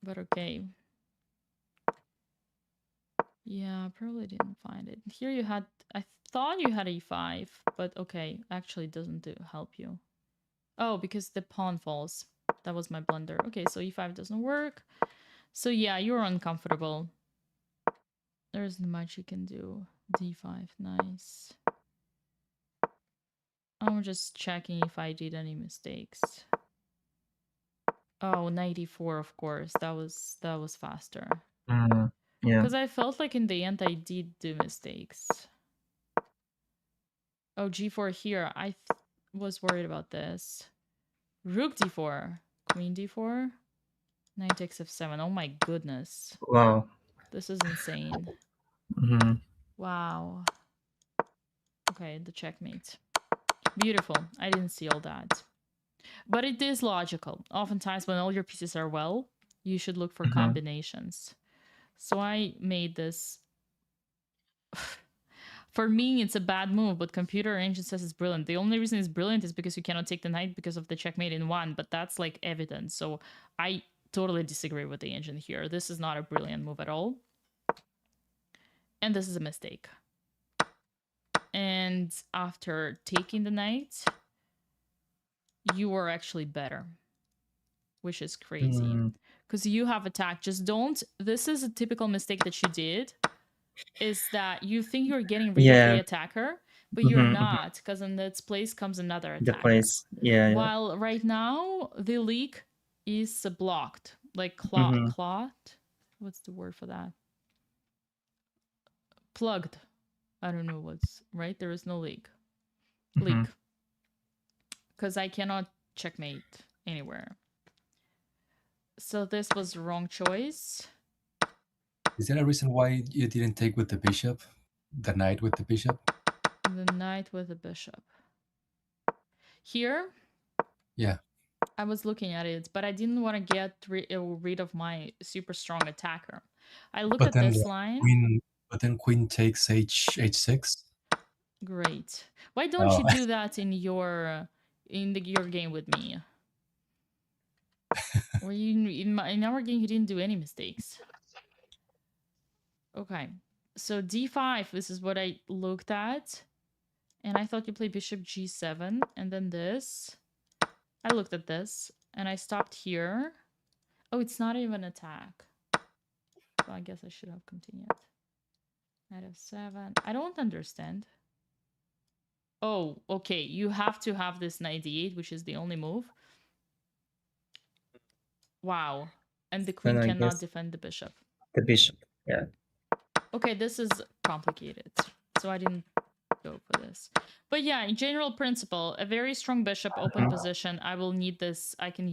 But okay. Yeah, I probably didn't find it. Here you had... I thought you had e5, but okay. Actually, it doesn't help you. Oh, because the pawn falls. That was my blunder. Okay, so e5 doesn't work. So yeah, you're uncomfortable. There isn't much you can do. d5, nice. I'm just checking if I did any mistakes. Oh, 94, of course. That was faster. Yeah. Because I felt like in the end I did do mistakes. Oh, g4 here. I was worried about this. Rook d4. Queen d4. Knight takes f7. Oh my goodness. Wow. This is insane. Mhm. Wow. Okay, the checkmate. Beautiful. I didn't see all that. But it is logical. Oftentimes when all your pieces are well, you should look for combinations. So I made this. For me, it's a bad move, but computer engine says it's brilliant. The only reason it's brilliant is because you cannot take the knight because of the checkmate in 1, but that's like evidence. So I totally disagree with the engine here. This is not a brilliant move at all. And this is a mistake. And after taking the knight, you are actually better, which is crazy. Because you have attack. Just don't... This is a typical mistake that you did, is that you think you're getting rid of the attacker, but you're not, because in its place comes another attacker. The place. Yeah. While right now, the leak is blocked. Like clogged? What's the word for that? Plugged. I don't know what's... Right? There is no leak. Leak. Because I cannot checkmate anywhere. So this was the wrong choice. Is there a reason why you didn't take with the bishop? The knight with the bishop? The knight with the bishop. Here? Yeah. I was looking at it, but I didn't want to get rid of my super strong attacker. I looked at this line. But then queen takes h6. Great. Why don't you do that in your game with me? Or in our game, you didn't do any mistakes. Okay. So d5, this is what I looked at. And I thought you played bishop g7. And then this. I looked at this. And I stopped here. Oh, it's not even attack. So I guess I should have continued. Knight f7. I don't understand. Oh, okay. You have to have this knight d8, which is the only move. Wow. And the queen Then I cannot guess defend the bishop. the bishop. Yeah. Okay, this is complicated. So I didn't go for this. But yeah, in general principle, a very strong bishop, open position. I will need this. I can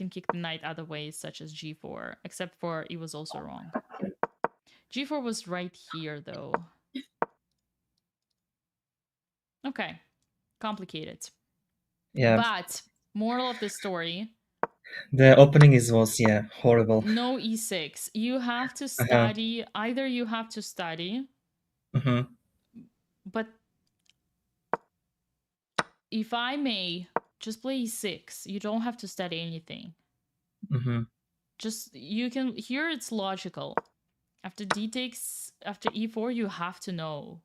kick the knight other ways, such as g4, except for it was also wrong. g4 was right here, though. Okay, complicated. Yeah. But moral of the story, The opening was horrible. no e6. You have to study. Either you have to study, but if I may, just play e6. You don't have to study anything. Just, you can, here it's logical. After d takes, after e4, you have to know.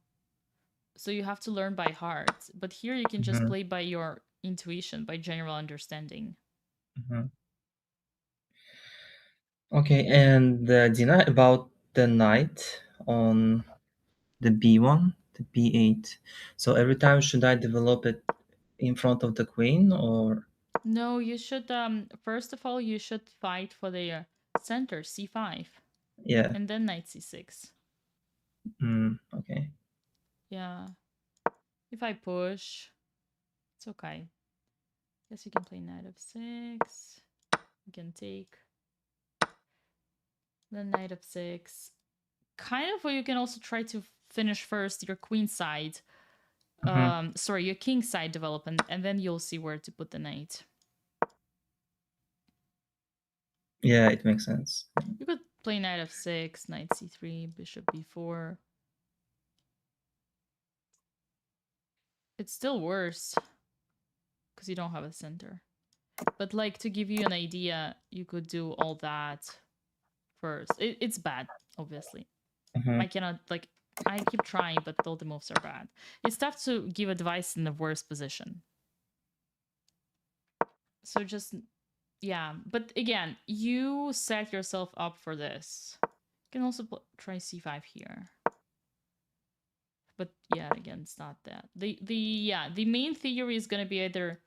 So you have to learn by heart. But here you can just play by your intuition, by general understanding. Okay, and Dina, about the knight on the b1, the b8. So every time should I develop it in front of the queen, or? No, you should, first of all, you should fight for the center, c5. Yeah. And then knight c6. Okay. Yeah. If I push, it's okay. Guess you can play knight f6. You can take. Then knight f6. Kind of, or you can also try to finish first your queen side. Sorry, your king side development, and then you'll see where to put the knight. Yeah, it makes sense. You could play knight f6, knight c3, bishop b4. It's still worse because you don't have a center. But like, to give you an idea, you could do all that first. It's bad, obviously. I cannot, like, I keep trying, but all the moves are bad. It's tough to give advice in the worst position. So just, yeah. But again, you set yourself up for this. You can also try c5 here. But yeah, again, it's not that. The main theory is going to be either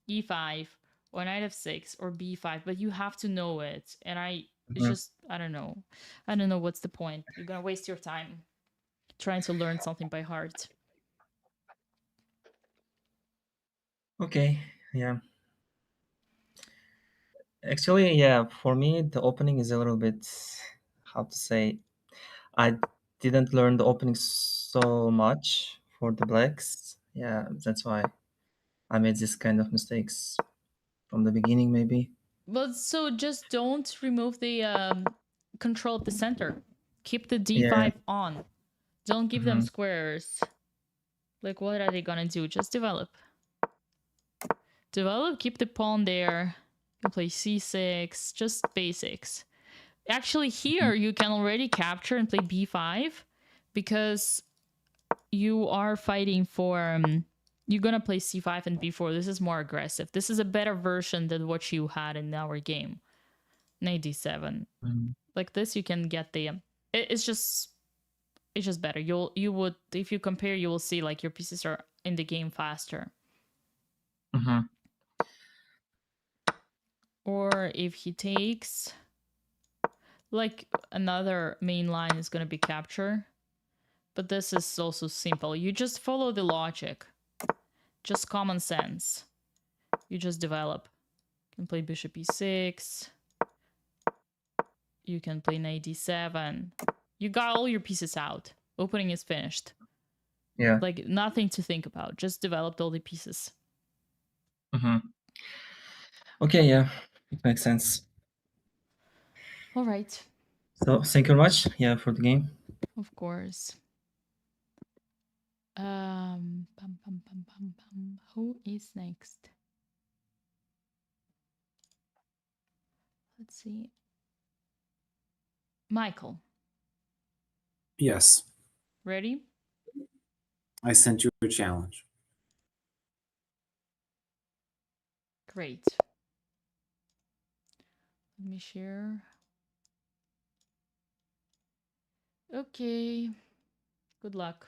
e5 or knight f6 or b5, but you have to know it. And it's just, I don't know. I don't know what's the point. You're going to waste your time trying to learn something by heart. Okay, yeah. Actually, yeah, for me, the opening is a little bit, how to say, I didn't learn the opening so much for the blacks. Yeah, that's why I made this kind of mistakes from the beginning, maybe. But so just don't remove the control of the center. Keep the d5 Yeah. on. Don't give them squares. Like, what are they gonna do? Just develop. Develop, keep the pawn there. You play c6, just basics. Actually, here you can already capture and play b5 because you are fighting for... you're gonna play c5 and b4. This is more aggressive. This is a better version than what you had in our game. Knight d7. Like this, you can get the... It's just better. You would, if you compare, you will see like your pieces are in the game faster. Or if he takes, like, another main line is going to be capture. But this is also simple. You just follow the logic. Just common sense. You just develop. You can play bishop e6. You can play knight d7. You got all your pieces out. Opening is finished. Yeah. Like, nothing to think about. Just developed all the pieces. Okay, yeah, it makes sense. All right. So thank you very much, yeah, for the game. Of course. Who is next? Let's see. Michael. Yes. Ready? I sent you a challenge. Great. Let me share. Okay. Good luck.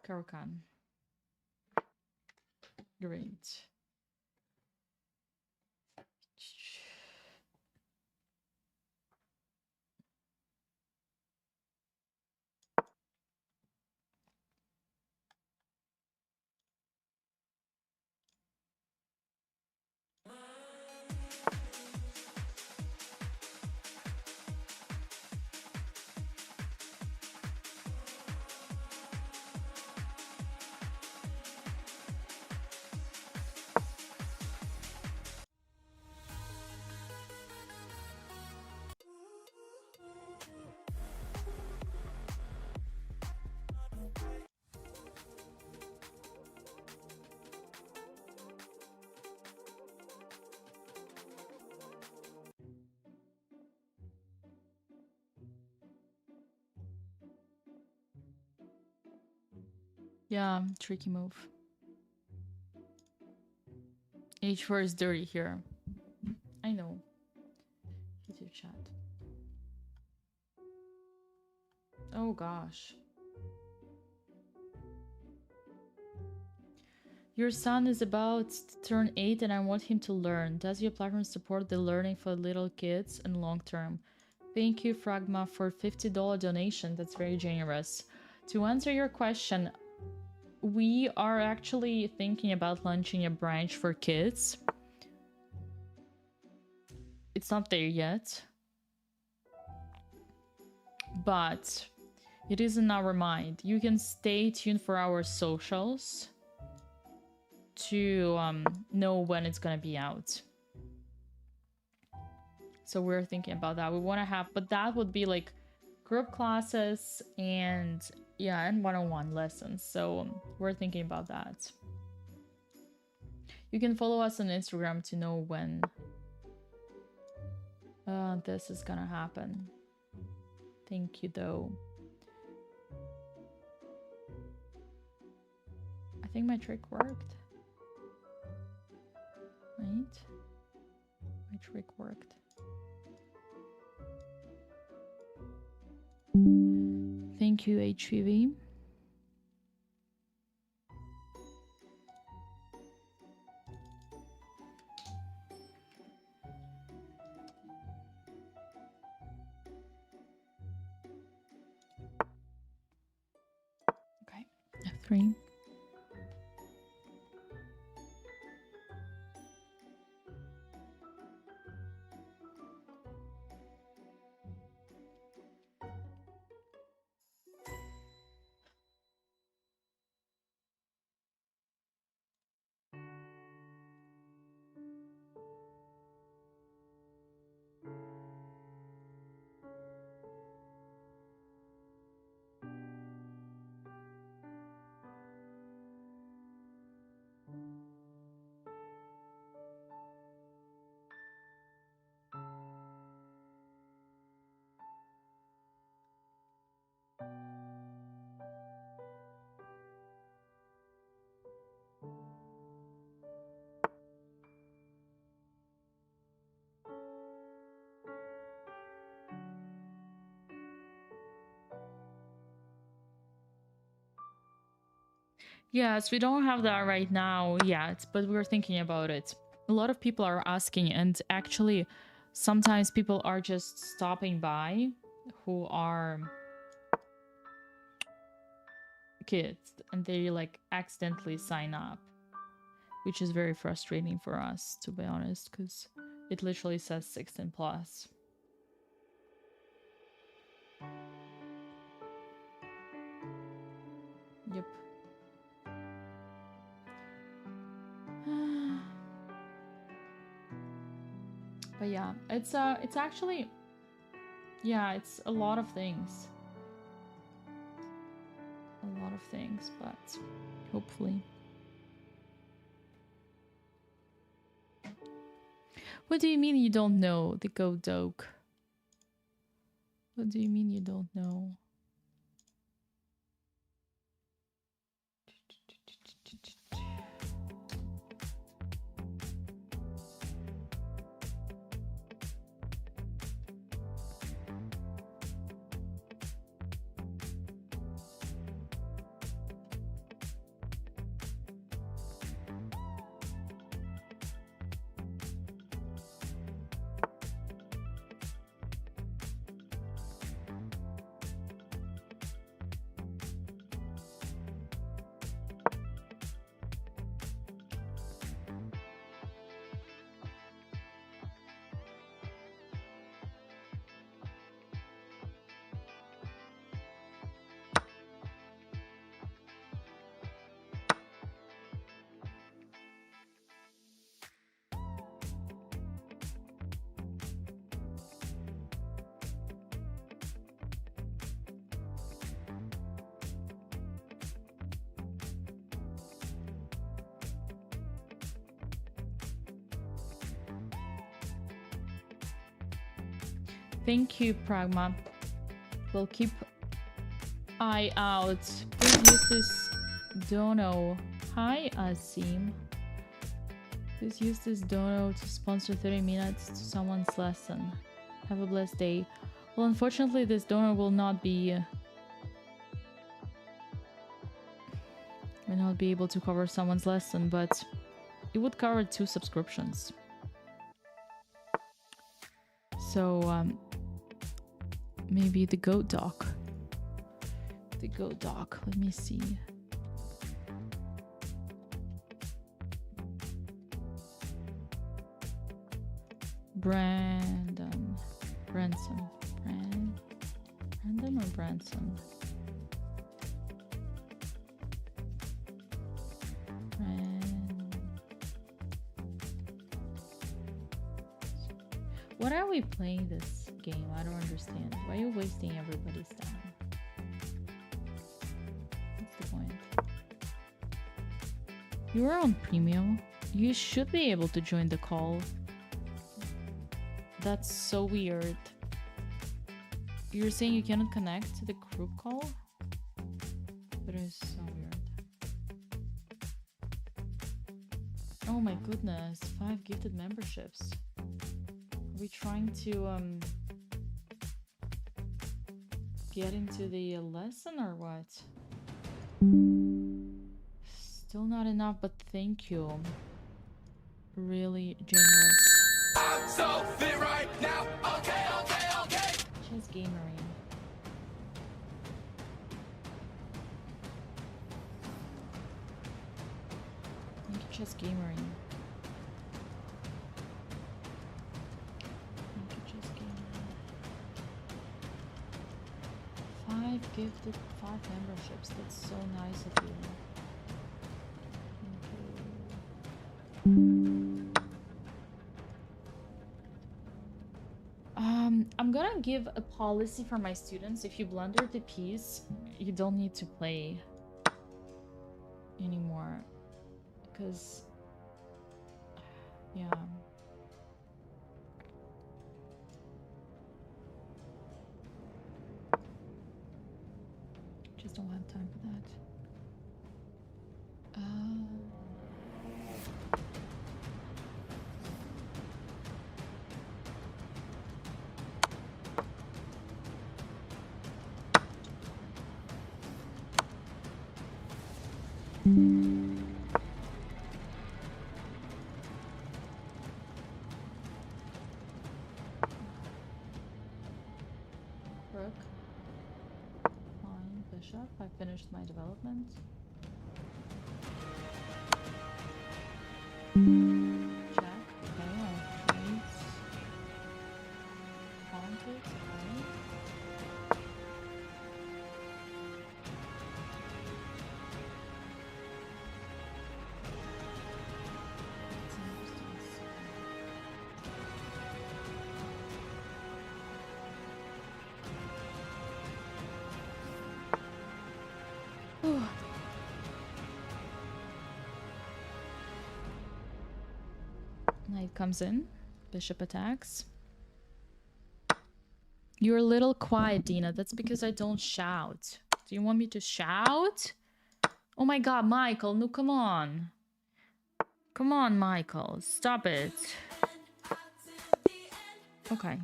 Karukan. Great. Yeah, tricky move. H4 is dirty here. I know. YouTube chat. Oh gosh. Your son is about to turn 8 and I want him to learn. Does your platform support the learning for little kids and long term? Thank you, Fragma, for $50 donation. That's very generous. To answer your question, we are actually thinking about launching a branch for kids. It's not there yet, but it is in our mind. You can stay tuned for our socials to know when it's gonna be out. So we're thinking about that. We want to have, but that would be like group classes and yeah, and one-on-one lessons. So we're thinking about that. You can follow us on Instagram to know when this is gonna happen. Thank you though. I think my trick worked. Right? My trick worked. Thank you, HVV. Okay, F3. Yes, we don't have that right now yet, but we're thinking about it. A lot of people are asking, and actually, sometimes people are just stopping by who are kids, and they like accidentally sign up, which is very frustrating for us, to be honest, because it literally says 16 plus. Yep. But yeah, it's actually, yeah, it's a lot of things. A lot of things, but hopefully. What do you mean you don't know the Go Doke? What do you mean you don't know? Thank you, Pragma. We'll keep eye out. Please use this dono. Hi, Azim. Please use this dono to sponsor 30 minutes to someone's lesson. Have a blessed day. Well, unfortunately, this dono will not be able to cover someone's lesson, but it would cover 2 subscriptions. So maybe the goat doc. The goat doc. Let me see. Brandon or Branson? What are we playing this game? I don't understand. Why are you wasting everybody's time? What's the point? You are on premium. You should be able to join the call. That's so weird. You're saying you cannot connect to the group call? That is so weird. Oh my goodness, 5 gifted memberships. Are we trying to get into the lesson or what? Still not enough, but thank you. Really generous. I'm so fit right now. Okay. Chess Gamery. Thank you, Chess Gamery. Thank you, Chess Gamery. 5 gifted, 5 memberships. That's so nice of you. Thank you. I'm gonna give a policy for my students. If you blunder the piece, you don't need to play anymore. Because, yeah. Just don't have time for that. Rook. Fine. Bishop. I finished my development. Jack. Okay, I have trades. Pawn takes. Okay. Knight comes in. Bishop attacks. You're a little quiet, Dina. That's because I don't shout. Do you want me to shout? Oh my god, Michael. No, come on. Come on, Michael. Stop it. Okay.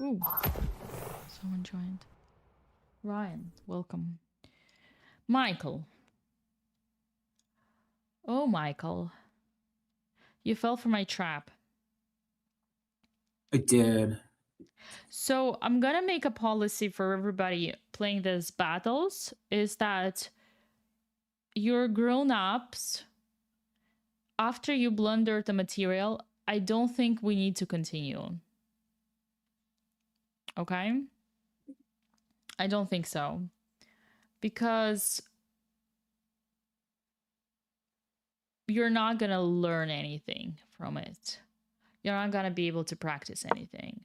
Ooh. Someone joined. Ryan, welcome. Michael. Oh, Michael. You fell for my trap. I did. So I'm gonna make a policy for everybody playing these battles is that you're grown-ups. After you blunder the material, I don't think we need to continue. Okay? I don't think so. Because you're not gonna learn anything from it. You're not gonna be able to practice anything.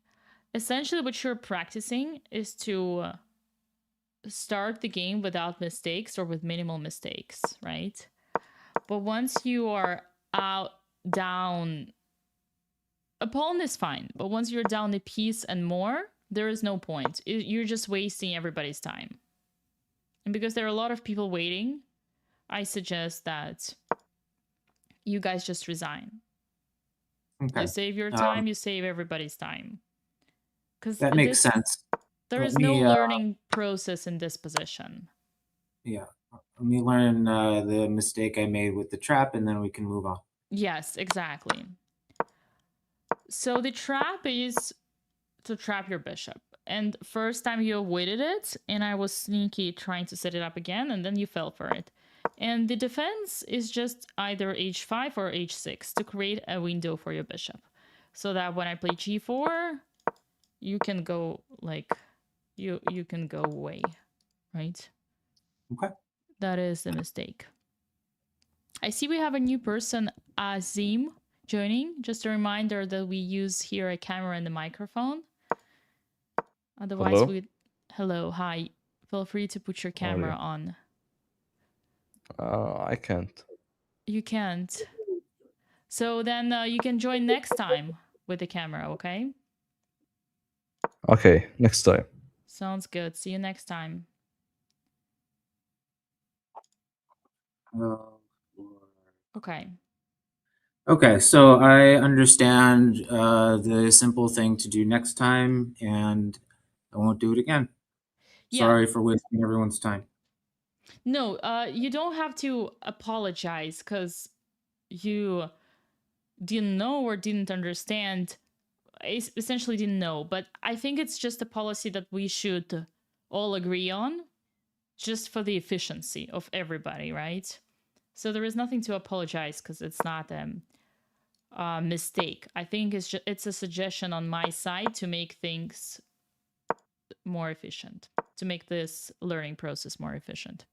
Essentially, what you're practicing is to start the game without mistakes or with minimal mistakes, right? But once you are out, down, a pawn is fine, but once you're down a piece and more, there is no point. You're just wasting everybody's time. And because there are a lot of people waiting, I suggest that you guys just resign. Okay. You save your time, you save everybody's time. Because That makes sense. There Let is no me, learning process in this position. Yeah. Let me learn the mistake I made with the trap, and then we can move on. Yes, exactly. So the trap is to trap your bishop. And first time you avoided it, and I was sneaky trying to set it up again, and then you fell for it. And the defense is just either h5 or h6 to create a window for your bishop. So that when I play g4, you can go like, you can go away, right? Okay. That is the mistake. I see we have a new person, Azim, joining. Just a reminder that we use here a camera and a microphone. Otherwise, Hello? Hello, hi. Feel free to put your How are camera you? on. I can't. You can't. So then you can join next time with the camera, okay? Okay, next time. Sounds good. See you next time. Okay. Okay, so I understand the simple thing to do next time, and I won't do it again. Yeah. Sorry for wasting everyone's time. No, you don't have to apologize because you didn't know or didn't understand. Essentially didn't know, but I think it's just a policy that we should all agree on, just for the efficiency of everybody, right? So there is nothing to apologize because it's not a mistake. I think it's a suggestion on my side to make things more efficient, to make this learning process more efficient.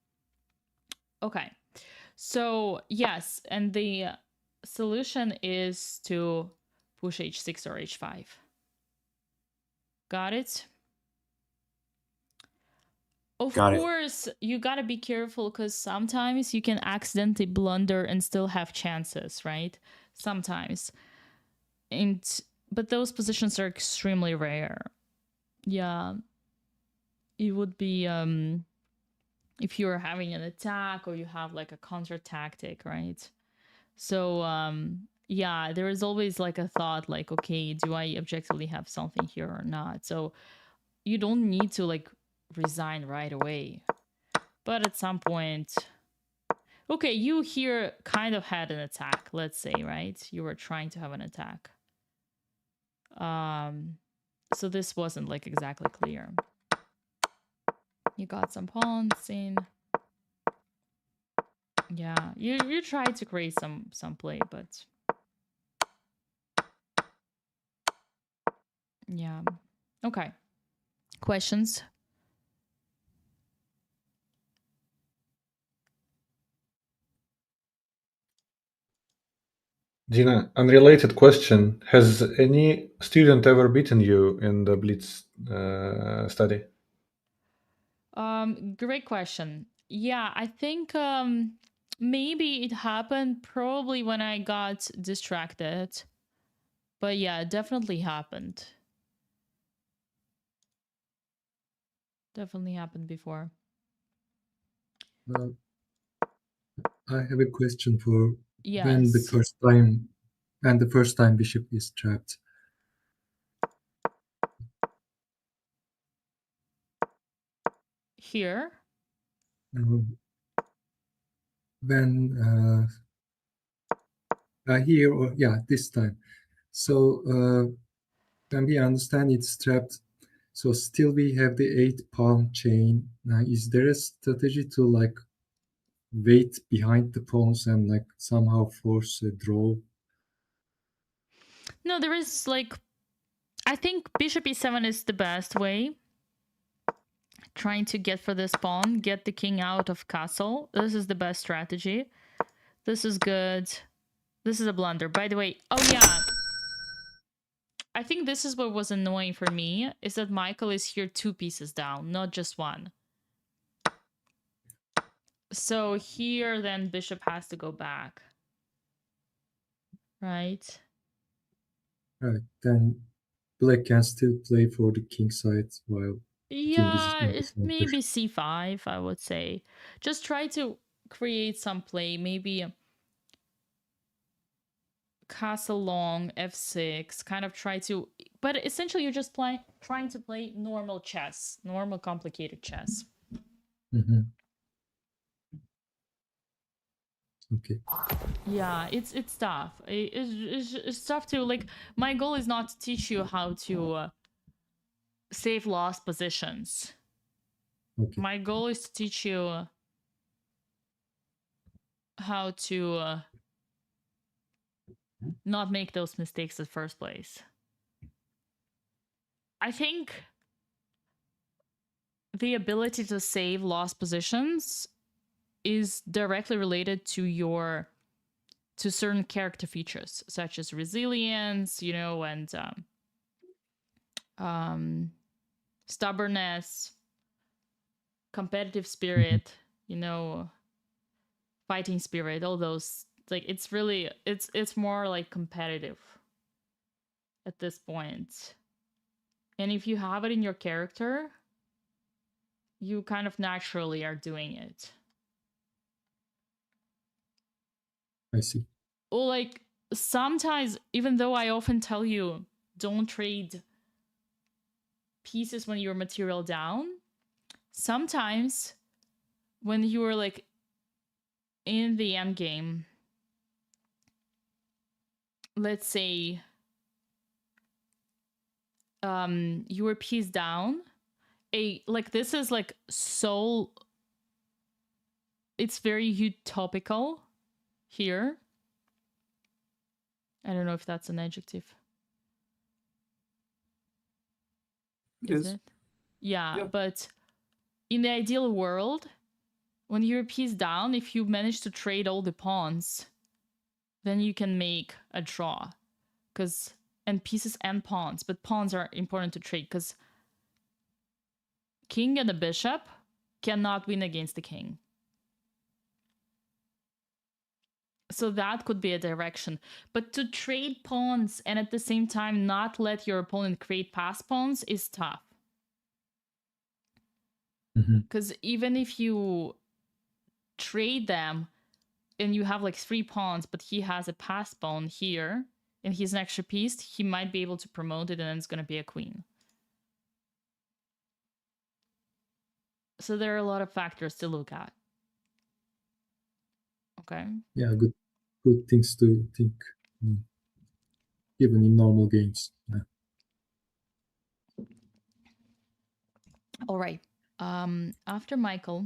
Okay, so yes, and the solution is to push h6 or h5. Got it? Of course, you gotta be careful because sometimes you can accidentally blunder and still have chances, right? Sometimes. But those positions are extremely rare. Yeah. It would be if you're having an attack or you have like a counter tactic, right? So yeah, there is always like a thought like, okay, do I objectively have something here or not? So you don't need to like resign right away. But at some point, okay, you here kind of had an attack, let's say, right? You were trying to have an attack. So this wasn't like exactly clear. You got some pawns in. Yeah, you tried to create some play, but yeah. Okay. Questions? Dina, unrelated question. Has any student ever beaten you in the Blitz study? Great question. Yeah, I think maybe it happened probably when I got distracted. But yeah, it definitely happened. Definitely happened before. I have a question for Yes. when the first time bishop is trapped. Here? When here or this time. So when we understand it's trapped, so still we have the 8-pawn chain. Now, is there a strategy to like wait behind the pawns and like somehow force a draw? No, there is like, I think bishop e7 is the best way. Trying to get for this pawn, get the king out of castle. This is the best strategy. This is good. This is a blunder. By the way, oh yeah. I think this is what was annoying for me, is that Michael is here 2 pieces down, not just 1. So here then bishop has to go back. Right? Right. Then black can still play for the king side while king is Yeah, in the center. maybe c5, I would say. Just try to create some play. Maybe castle long, f6, kind of try to... But essentially, you're just trying to play normal chess, normal complicated chess. Mhm. Okay. Yeah, it's tough. It's tough to, like, my goal is not to teach you how to save lost positions. Okay. My goal is to teach you how to not make those mistakes in the first place. I think the ability to save lost positions is directly related to certain character features, such as resilience, you know, and stubbornness, competitive spirit, you know, fighting spirit, all those. Like, it's really, it's more like competitive at this point. And if you have it in your character, you kind of naturally are doing it. I see. Or, like, sometimes, even though I often tell you don't trade pieces when you're material down, sometimes when you're, like, in the end game, let's say you were piece down, like, this is like so, it's very utopical here. I don't know if that's an adjective. Is it? Yeah, but in the ideal world, when you're piece down, if you manage to trade all the pawns, then you can make a draw. And pieces and pawns, but pawns are important to trade because king and the bishop cannot win against the king. So that could be a direction. But to trade pawns and at the same time not let your opponent create pass pawns is tough. Because even if you trade them and you have like 3 pawns, but he has a pass pawn here and he's an extra piece, he might be able to promote it and then it's going to be a queen. So there are a lot of factors to look at. Okay. Yeah, good things to think, even in normal games. Yeah. All right. After Michael,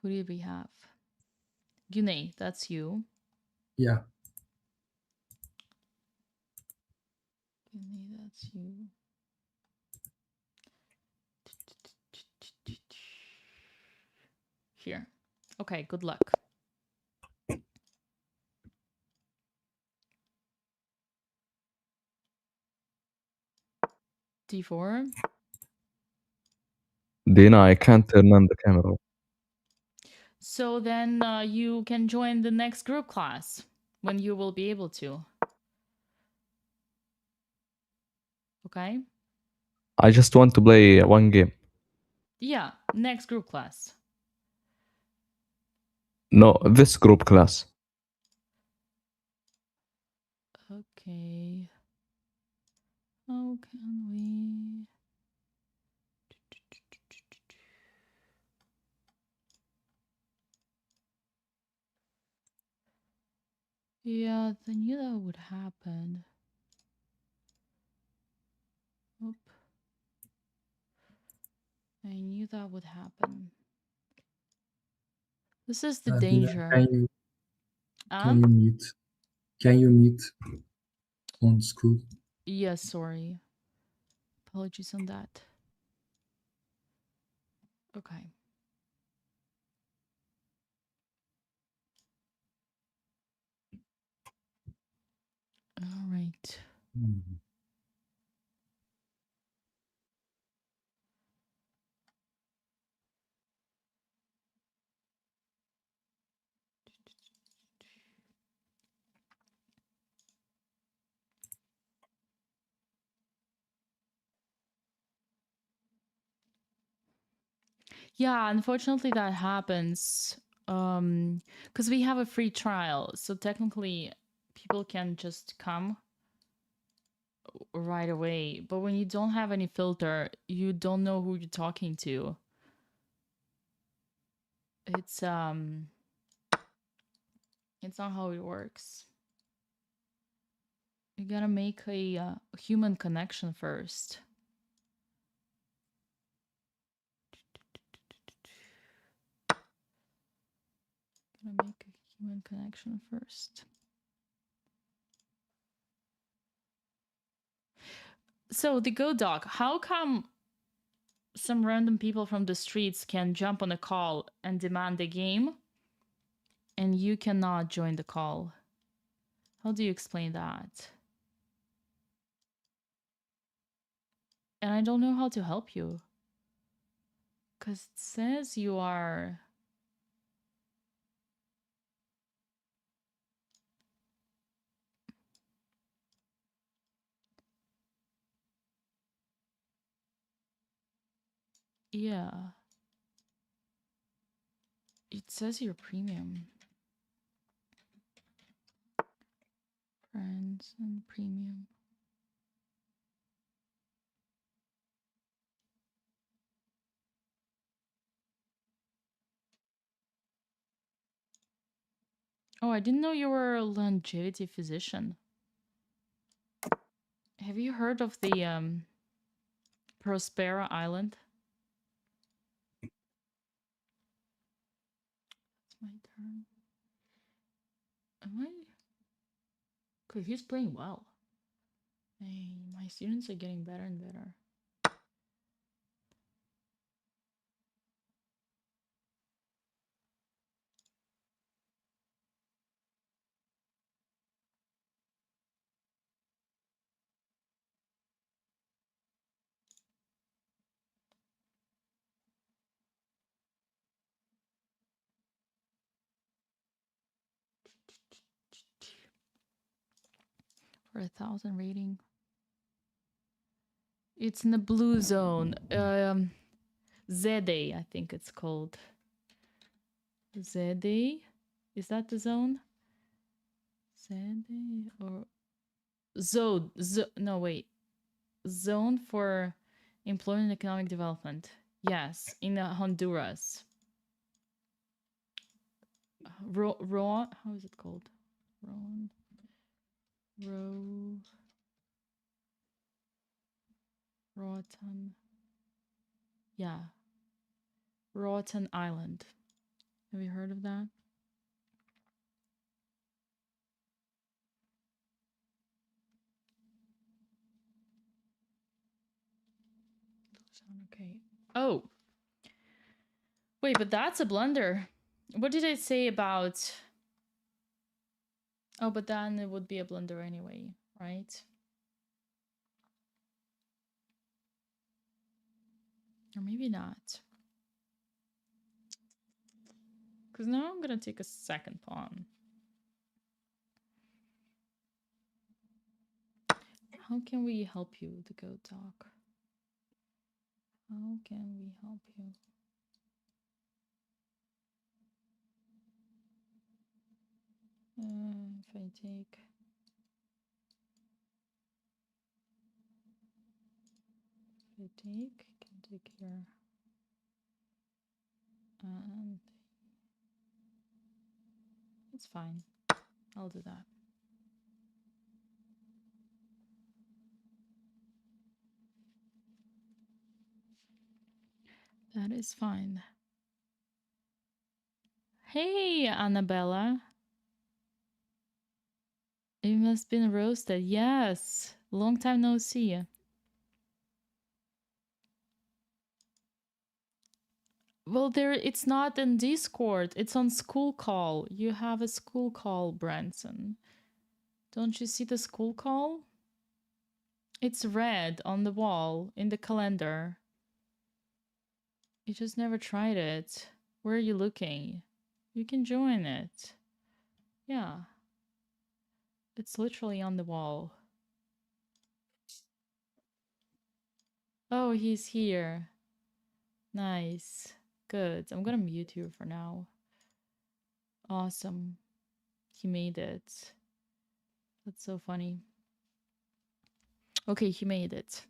who do we have? Gunay, that's you. Yeah. Gunay, that's you. Here. Okay, good luck. D4. Dina, I can't turn on the camera. So then you can join the next group class when you will be able to. Okay? I just want to play one game. Yeah, next group class. No, this group class. Okay. How can we... Yeah, I knew that would happen. Oop. I knew that would happen. This is the danger. Can you meet on school? Yes, sorry. Apologies on that. Okay. All right. Yeah, unfortunately that happens. Because we have a free trial, so technically people can just come right away. But when you don't have any filter, you don't know who you're talking to. It's not how it works. You gotta make a human connection first. Gotta make a human connection first. So the Go Doc, how come some random people from the streets can jump on a call and demand a game, and you cannot join the call? How do you explain that? And I don't know how to help you. Because it says you are... Yeah. It says you're premium. Friends and premium. Oh, I didn't know you were a longevity physician. Have you heard of the Prospera Island? It's my turn. Am I? Okay, he's playing well. Hey, my students are getting better and better. For 1,000 rating. It's in the blue zone. Zede, I think it's called. Zede? Is that the zone? Zede or Zode? No, wait. Zone for Employment and Economic Development. Yes, in Honduras. Raw. How is it called? Roatan. Yeah. Roatan Island. Have you heard of that? Okay. Oh. Wait, but that's a blunder. What did I say about... Oh, but then it would be a blunder anyway, right? Or maybe not. Because now I'm going to take a second pawn. How can we help you, the Go Doc? How can we help you? If I take... can take here. And it's fine. I'll do that. That is fine. Hey, Annabella. You must have been roasted. Yes. Long time no see. Well, it's not in Discord. It's on school call. You have a school call, Branson. Don't you see the school call? It's red on the wall in the calendar. You just never tried it. Where are you looking? You can join it. Yeah. It's literally on the wall. Oh, he's here. Nice. Good. I'm gonna mute you for now. Awesome. He made it. That's so funny. Okay, he made it.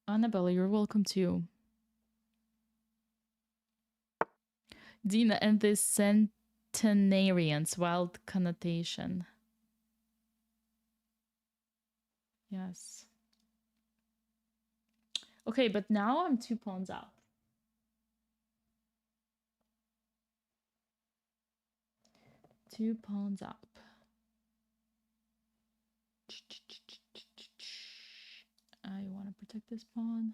Annabelle, you're welcome too. Dina and the centenarians, wild connotation. Yes. Okay, but now I'm 2 pawns up. Two pawns up. I want to protect this pawn.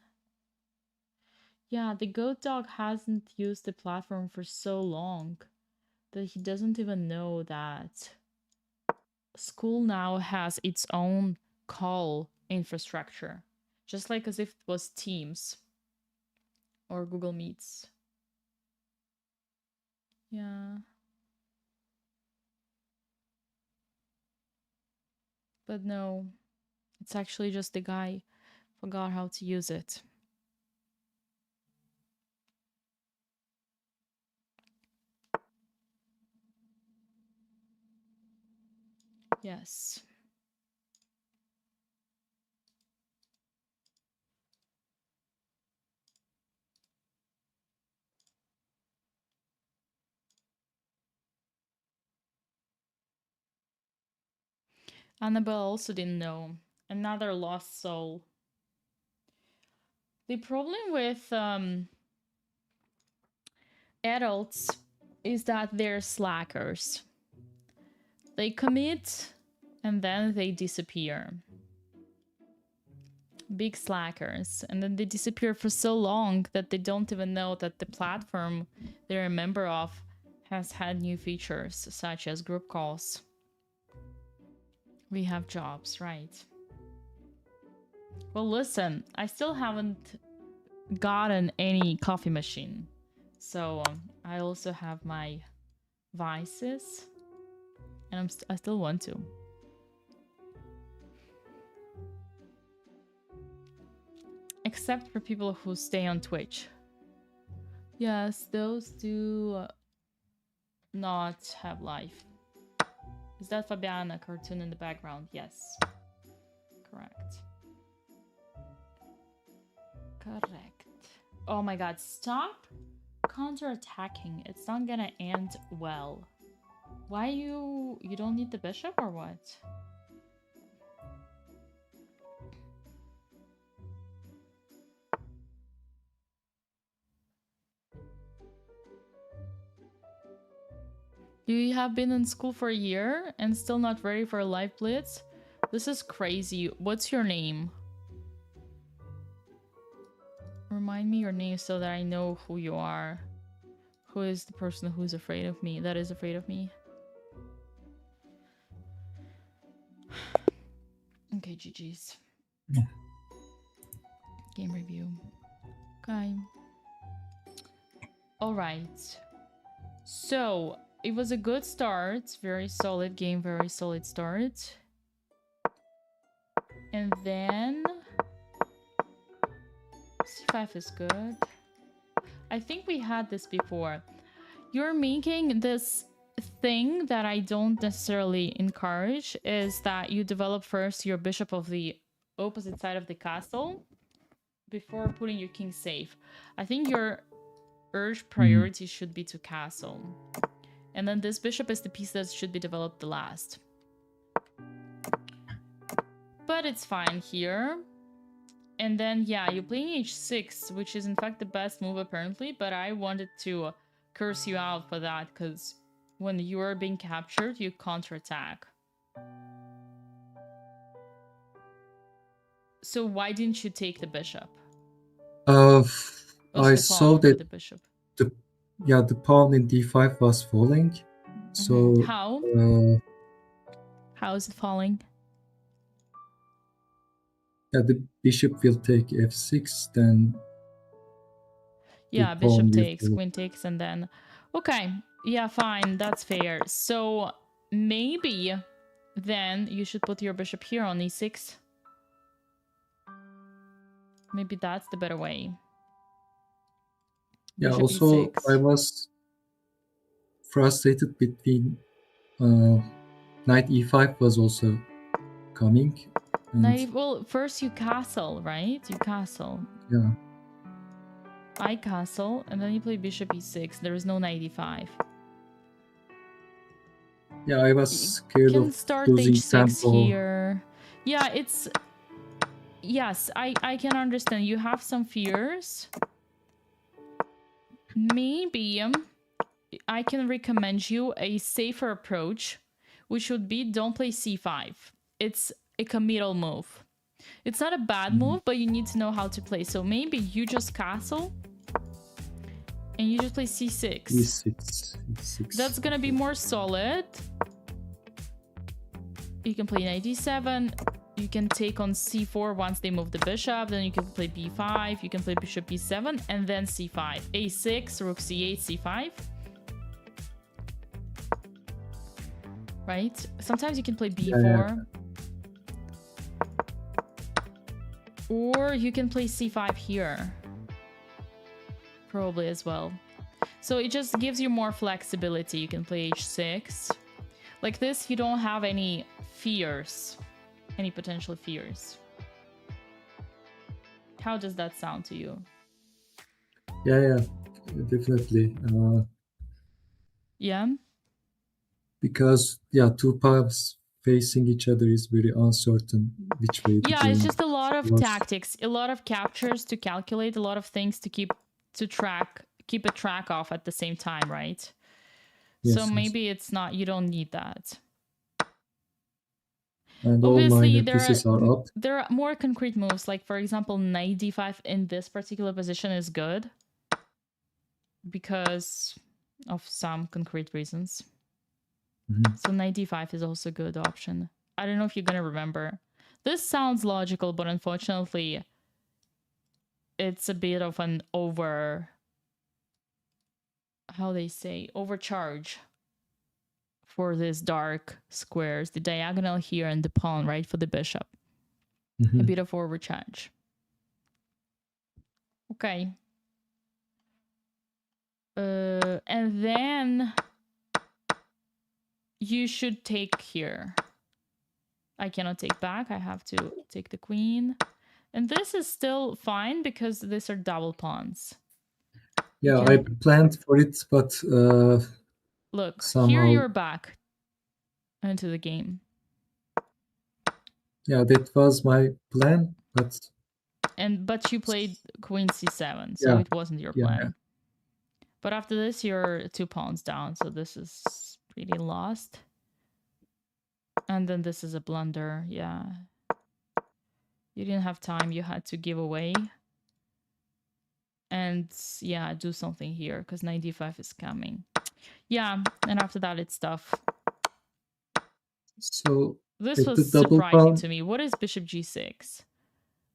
Yeah, the goat dog hasn't used the platform for so long that he doesn't even know that school now has its own call infrastructure, just like as if it was Teams or Google Meets. Yeah. But no, it's actually just the guy forgot how to use it. Yes. Annabelle also didn't know. Another lost soul. The problem with adults is that they're slackers. They commit and then they disappear. Big slackers. And then they disappear for so long that they don't even know that the platform they're a member of has had new features, such as group calls. We have jobs, right? Well, listen, I still haven't gotten any coffee machine. So I also have my vices. And I still want to. Except for people who stay on Twitch. Yes, those do not have life. Is that Fabiana cartoon in the background? Yes. Correct. Correct. Oh my god, stop counter-attacking. It's not gonna end well. Why you don't need the bishop or what? You have been in school for a year and still not ready for a live blitz? This is crazy. What's your name? Remind me your name so that I know who you are. Who is the person who's afraid of me? That is afraid of me. Okay, GG's. Game review. Okay. Alright. So, it was a good start. Very solid game, very solid start. And then... C5 is good. I think we had this before. You're making this thing that I don't necessarily encourage, is that you develop first your bishop of the opposite side of the castle before putting your king safe. I think your urge priority should be to castle. And then this bishop is the piece that should be developed the last. But it's fine here. And then, yeah, you're playing h6, which is in fact the best move apparently, but I wanted to curse you out for that, because when you are being captured, you counterattack. So why didn't you take the bishop? I saw that the bishop. the pawn in d5 was falling. So How? How is it falling? Yeah, the bishop will take f6, then yeah, bishop takes, queen takes, and then okay, yeah, fine, that's fair. So maybe then you should put your bishop here on e6. Maybe that's the better way. Yeah, Bishop also e6. I was frustrated between knight e5 was also coming. And Well, first you castle, right? You castle. yeah, I castle, and then you play bishop e6. There is no knight e5. yeah, I was You scared can of start losing h6 tempo. here. Yeah, it's... Yes, I can understand. You have some fears. Maybe I can recommend you a safer approach, which would be don't play c5. It's a committal move. It's not a bad move, but you need to know how to play. So maybe you just castle and you just play c6. E6. That's gonna be more solid. You can play knight d7. You can take on c4 once they move the bishop. Then you can play b5. You can play bishop b7 and then c5. a6, rook c8, c5. Right? Sometimes you can play b4. Yeah. Or you can play c5 here. Probably as well. So it just gives you more flexibility. You can play h6. Like this, you don't have any fears. Any potential fears. How does that sound to you? Yeah, definitely. Yeah? Because, yeah, two paths facing each other is very uncertain which way to Yeah, go. it's just a lot of Was- tactics, a lot of captures to calculate, a lot of things to keep a track of at the same time, right? Yes, So yes. maybe it's not, you don't need that. And all Obviously, minor pieces are up. there are more concrete moves, like for example, knight d5 in this particular position is good because of some concrete reasons. So knight d5 is also a good option. I don't know if you're gonna remember. This sounds logical, but unfortunately, it's a bit of an overcharge for these dark squares, the diagonal here and the pawn, right, for the bishop. A bit of overcharge. Okay. And then you should take here. I cannot take back. I have to take the queen. And this is still fine because these are double pawns. Yeah, I planned for it, but Look, somehow... here you're back into the game. Yeah, that was my plan, but... But you played queen c7, so it wasn't your plan. Yeah. But after this, you're 2 pawns down, so this is pretty lost. And then this is a blunder, yeah. You didn't have time, you had to give away. And yeah, do something here, because knight d5 is coming. Yeah, and after that, it's tough. So this was surprising to me. What is bishop g6?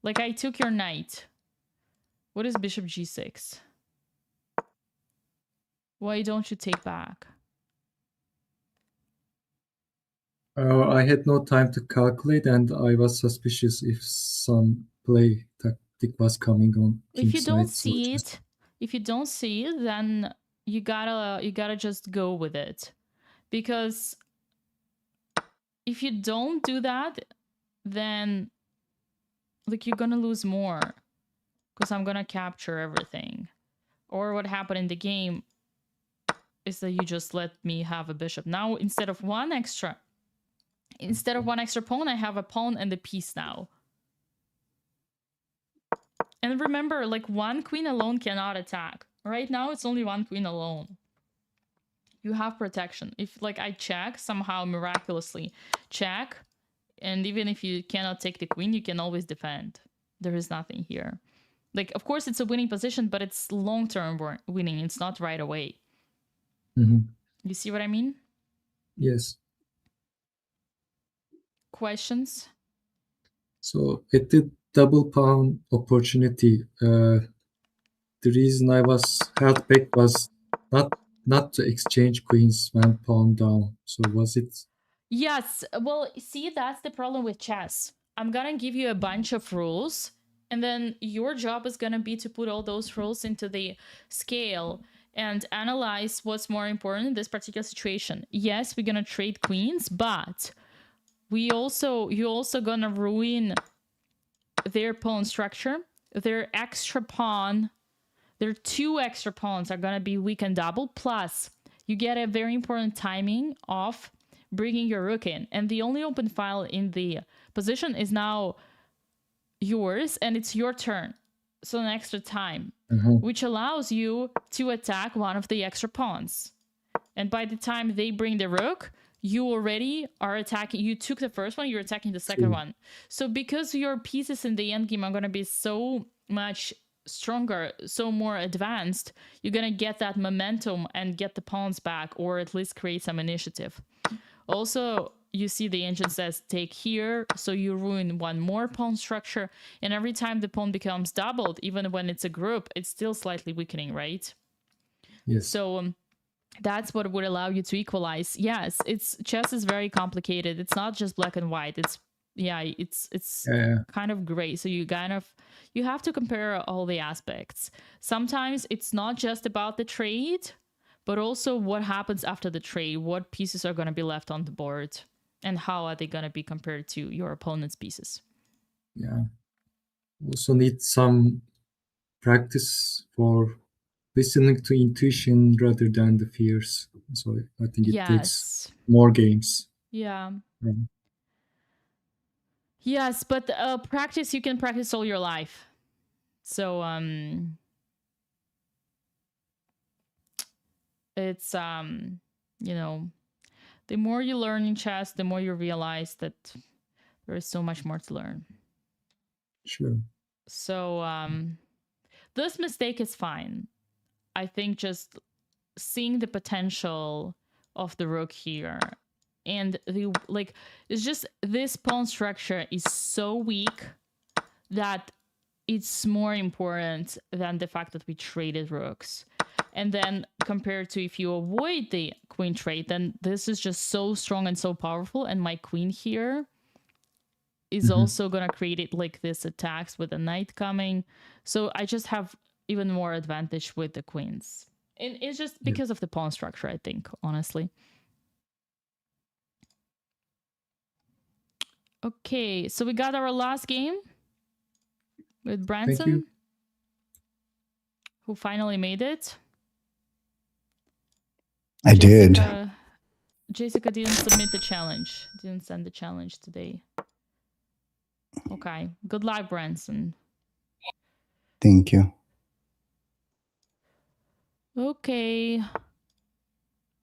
Like, I took your knight. What is bishop g6? Why don't you take back? I had no time to calculate, and I was suspicious if some play tactic was coming on. If you don't see it, then you gotta just go with it, because if you don't do that, then like you're gonna lose more, because I'm gonna capture everything. Or what happened in the game is that you just let me have a bishop. Now instead of one extra pawn, I have a pawn and a piece now. And remember, like, one queen alone cannot attack. Right now, it's only one queen alone. You have protection. If, like, I check, somehow miraculously check, and even if you cannot take the queen, you can always defend. There is nothing here. Like, of course, it's a winning position, but it's long-term winning. It's not right away. You see what I mean? Yes. Questions? So at the double pawn opportunity, the reason I was held back was not to exchange queens when pawn down. So was it? Yes. Well, see, that's the problem with chess. I'm gonna give you a bunch of rules, And then your job is going to be to put all those roles into the scale and analyze what's more important in this particular situation. Yes, we're going to trade queens, but you're also going to ruin their pawn structure. Their extra pawn, their 2 extra pawns are going to be weak and double. Plus, you get a very important timing of bringing your rook in. And the only open file in the position is now yours, and it's your turn. So an extra time, which allows you to attack one of the extra pawns. And by the time they bring the rook, you already are attacking. You took the first one, you're attacking the second one. So because your pieces in the endgame are going to be so much stronger, so more advanced, you're going to get that momentum and get the pawns back, or at least create some initiative. Also, you see the engine says take here, so you ruin one more pawn structure, and every time the pawn becomes doubled, even when it's a group, it's still slightly weakening, right? Yes. So that's what would allow you to equalize. Yes, chess is very complicated. It's not just black and white. It's kind of gray. So you have to compare all the aspects. Sometimes it's not just about the trade, but also what happens after the trade. What pieces are going to be left on the board, and how are they going to be compared to your opponent's pieces? Yeah. Also need some practice for listening to intuition rather than the fears. So I think it takes more games. Yeah. Yes, but practice, you can practice all your life. So it's the more you learn in chess, the more you realize that there is so much more to learn. Sure. So this mistake is fine. I think just seeing the potential of the rook here, and it's just this pawn structure is so weak that it's more important than the fact that we traded rooks. And then compared to if you avoid the queen trade, then this is just so strong and so powerful. And my queen here is also going to create it like this attacks with the knight coming. So I just have even more advantage with the queens. And it's just because of the pawn structure, I think, honestly. Okay, so we got our last game with Branson, who finally made it. I did. Jessica didn't submit the challenge. Didn't send the challenge today. Okay. Good luck, Branson. Thank you. Okay.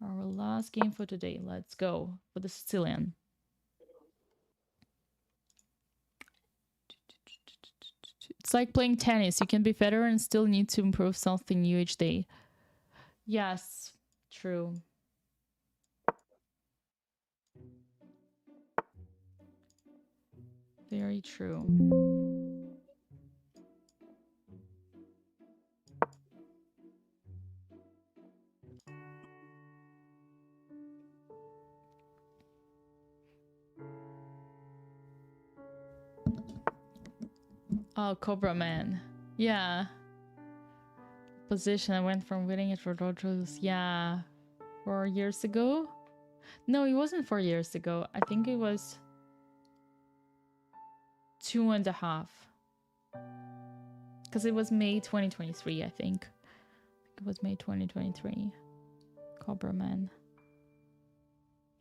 Our last game for today. Let's go for the Sicilian. It's like playing tennis. You can be better and still need to improve something new each day. Yes, true. Very true. Oh, Cobra Man. Yeah. Position. I went from winning it for Rodriguez. Yeah. 4 years ago? No, it wasn't 4 years ago. I think it was 2.5. Because it was May 2023, I think. It was May 2023. Cobra Man.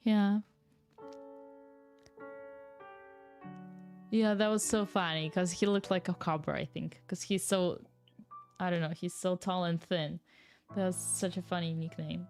Yeah. Yeah, that was so funny because he looked like a cobra, I think. Because he's so, I don't know, he's so tall and thin. That was such a funny nickname.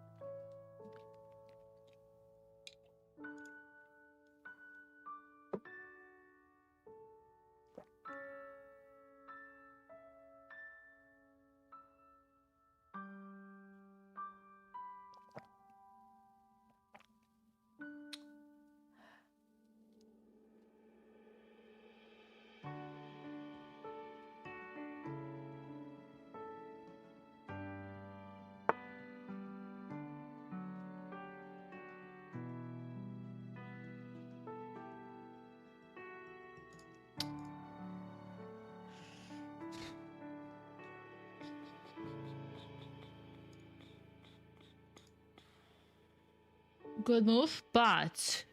good move, but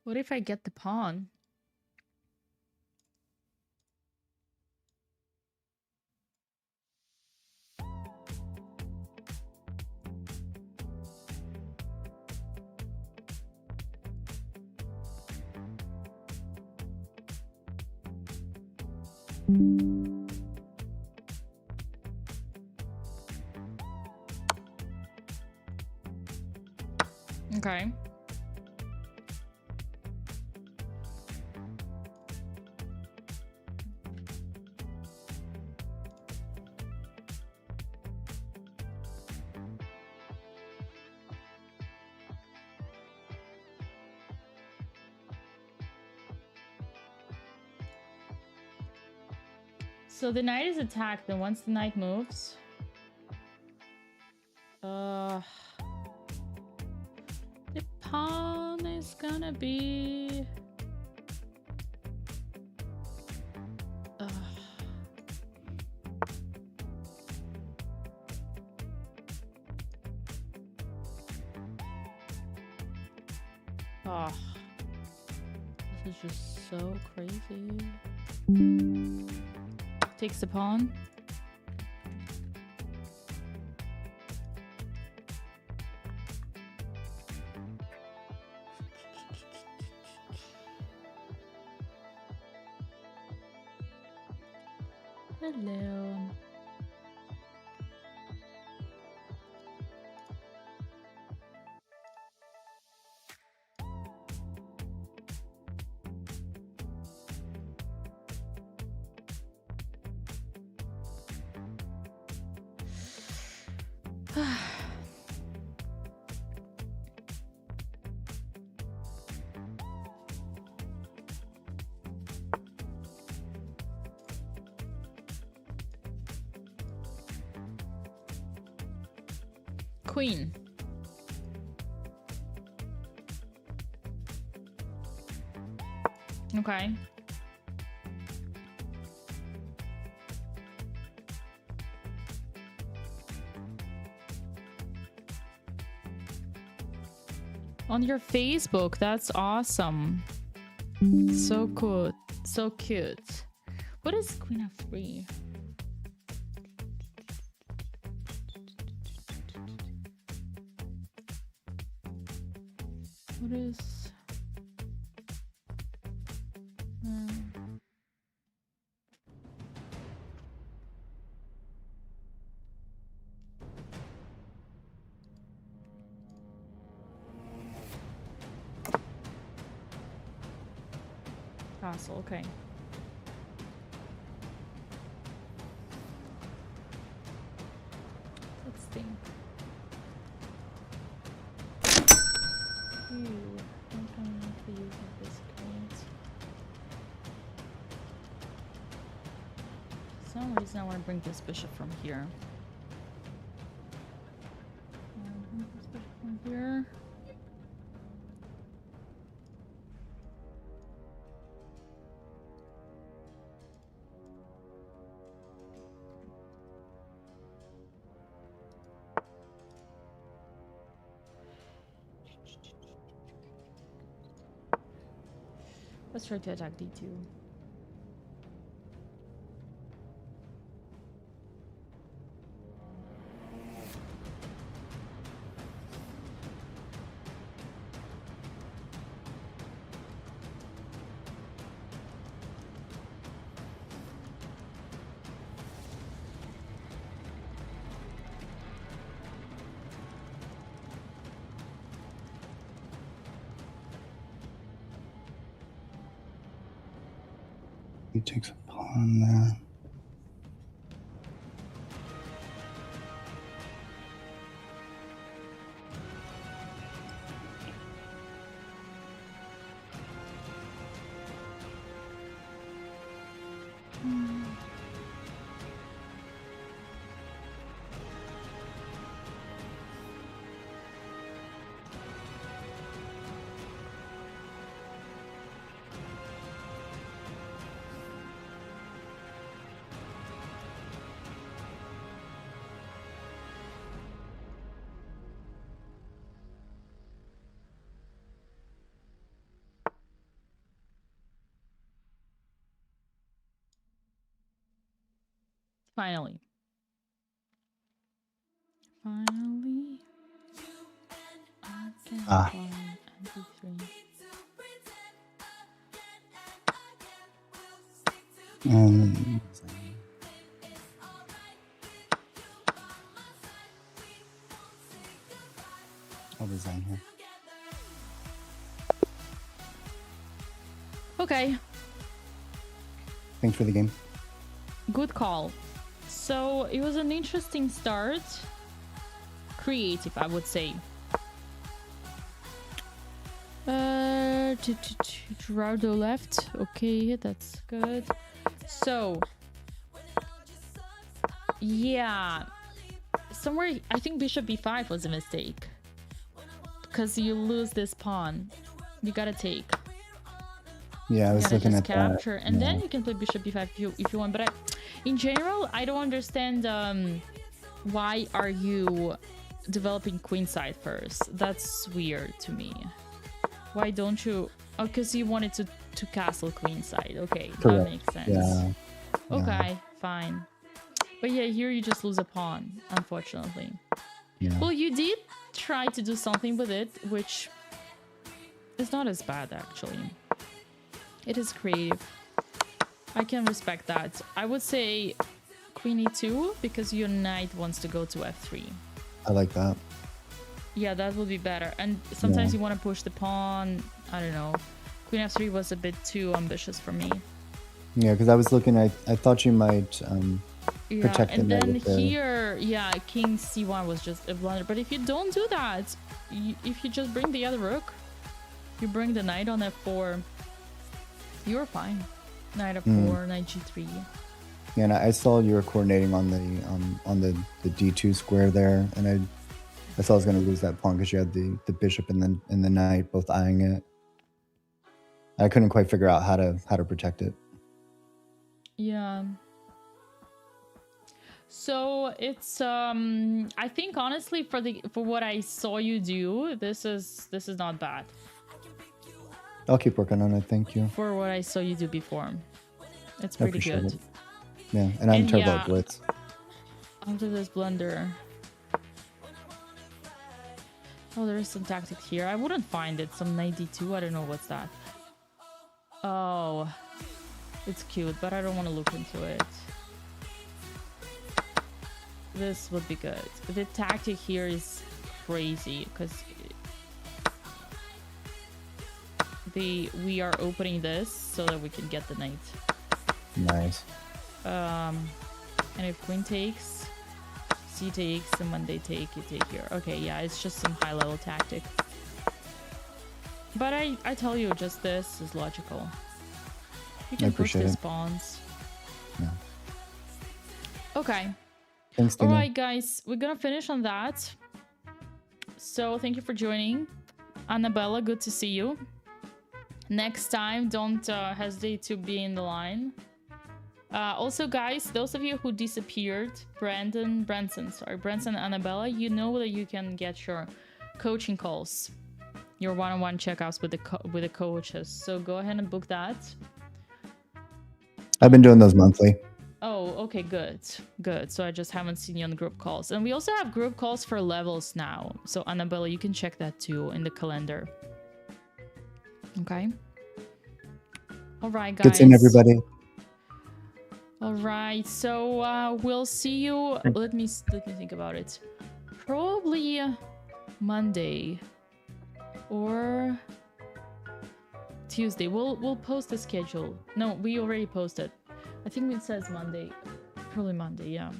what if I get the pawn? Okay. So the knight is attacked, and once the knight moves, the pawn is gonna be this is just so crazy. Takes the pawn. Hello. Queen. Okay. On your Facebook, that's awesome. So good. So cute. What is Queen f3? What is... Castle, okay. Let's think. Ooh, I think I'm going to use this point. For some reason I want to bring this bishop from here. Bring this bishop from here. Let's try to attack d2. He takes a pawn there. Finally. Finally. I can Ah. find MP3. I'll design here. Okay, Thanks for the game. good call. So it was an interesting start. Creative, I would say. Gerardo left. Okay, that's good. So, yeah. Somewhere, I think bishop b5 was a mistake. Because you lose this pawn. You gotta take. Yeah, I was You gotta looking just at capture. that. And then yeah. you can play bishop b5 if you want. But in general, I don't understand why are you developing queenside first. That's weird to me. Why don't you? Oh, because you wanted to castle queenside. Okay, that Correct. makes sense. Yeah. Okay, fine. But yeah, here you just lose a pawn, unfortunately. Yeah. Well, you did try to do something with it, which is not as bad, actually. It is creative. I can respect that. I would say queen e2, because your knight wants to go to f3. I like that. Yeah, that would be better. And sometimes you want to push the pawn. I don't know. Queen f3 was a bit too ambitious for me. Yeah, because I was looking. I thought you might Yeah, protect the and knight then with the. here, yeah, king c1 was just a blunder. But if you don't do that, if you just bring the other rook, you bring the knight on f4, you're fine. Knight f4, knight g3. Yeah, and I saw you were coordinating on the d2 square there, and I thought I was going to lose that pawn because you had the bishop and the knight both eyeing it. I couldn't quite figure out how to protect it. Yeah. So it's I think honestly for what I saw you do, this is not bad. I'll keep working on it. Thank you. For what I saw you do before. It's I pretty appreciate good. it. Yeah, and I'm turbo yeah, blitz. after this blunder. Oh, there is some tactics here. I wouldn't find it. Some knight d2. I don't know what's that. Oh, it's cute, but I don't want to look into it. This would be good. The tactic here is crazy because we are opening this so that we can get the knight. Nice. And if queen takes, c takes, and when they take, you take here. Okay, yeah, it's just some high level tactic. But I tell you, just this is logical. You can push these pawns. Yeah. Okay. Thanks, Dina. Alright, guys, we're gonna finish on that. So thank you for joining. Annabella, good to see you. Next time, don't hesitate to be in the line. Also, guys, those of you who disappeared, Branson and Annabella, you know that you can get your coaching calls, your one-on-one checkouts with the coaches. So go ahead and book that. I've been doing those monthly. Oh, okay, good. So I just haven't seen you on the group calls. And we also have group calls for levels now. So Annabella, you can check that too in the calendar. Okay. All right, guys. Good seeing everybody. All right, so we'll see you. Let me think about it. Probably Monday or Tuesday. We'll post the schedule. No, we already posted. I think it says Monday. Probably Monday, yeah.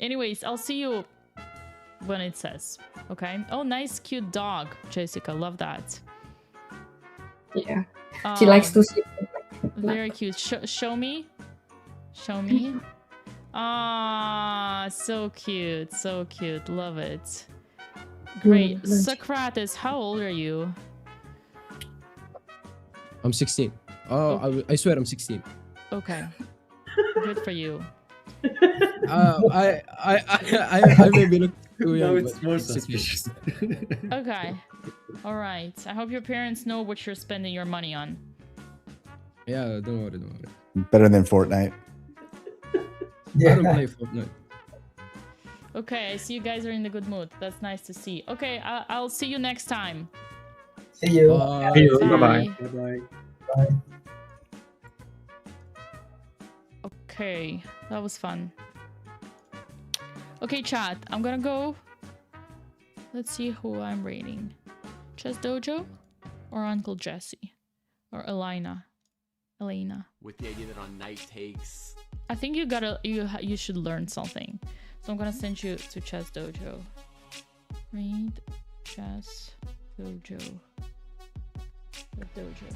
Anyways, I'll see you when it says. Okay. Oh, nice, cute dog, Jessica. Love that. Yeah. She likes to sleep. Very cute. Show me. Show me. Ah, so cute. So cute. Love it. Great. Socrates, how old are you? I'm 16. Oh, I swear I'm 16. Okay. Good for you. I maybe look too young. No, it's more suspicious. Okay. All right. I hope your parents know what you're spending your money on. Yeah, don't worry. Better than Fortnite. I don't play Fortnite. Okay, I see you guys are in a good mood. That's nice to see. Okay, I'll see you next time. See you. Bye. See you. Bye. Bye-bye. Bye. Okay, that was fun. Okay, chat, I'm gonna go. Let's see who I'm rating. Chess Dojo or Uncle Jesse or Elena. With the idea that on night takes. I think you should learn something. So I'm gonna send you to Chess Dojo. Read Chess Dojo. The dojo.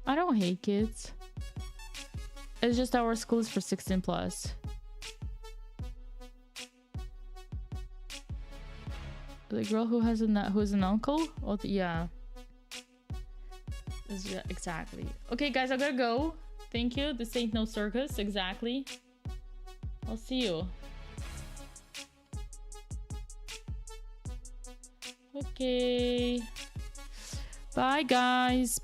I don't hate kids. It's just our school is for 16 plus. The girl who has who's an uncle? Oh, yeah. Yeah, exactly. Okay, guys, I gotta go. Thank you. This ain't no circus. Exactly. I'll see you. Okay. Bye, guys.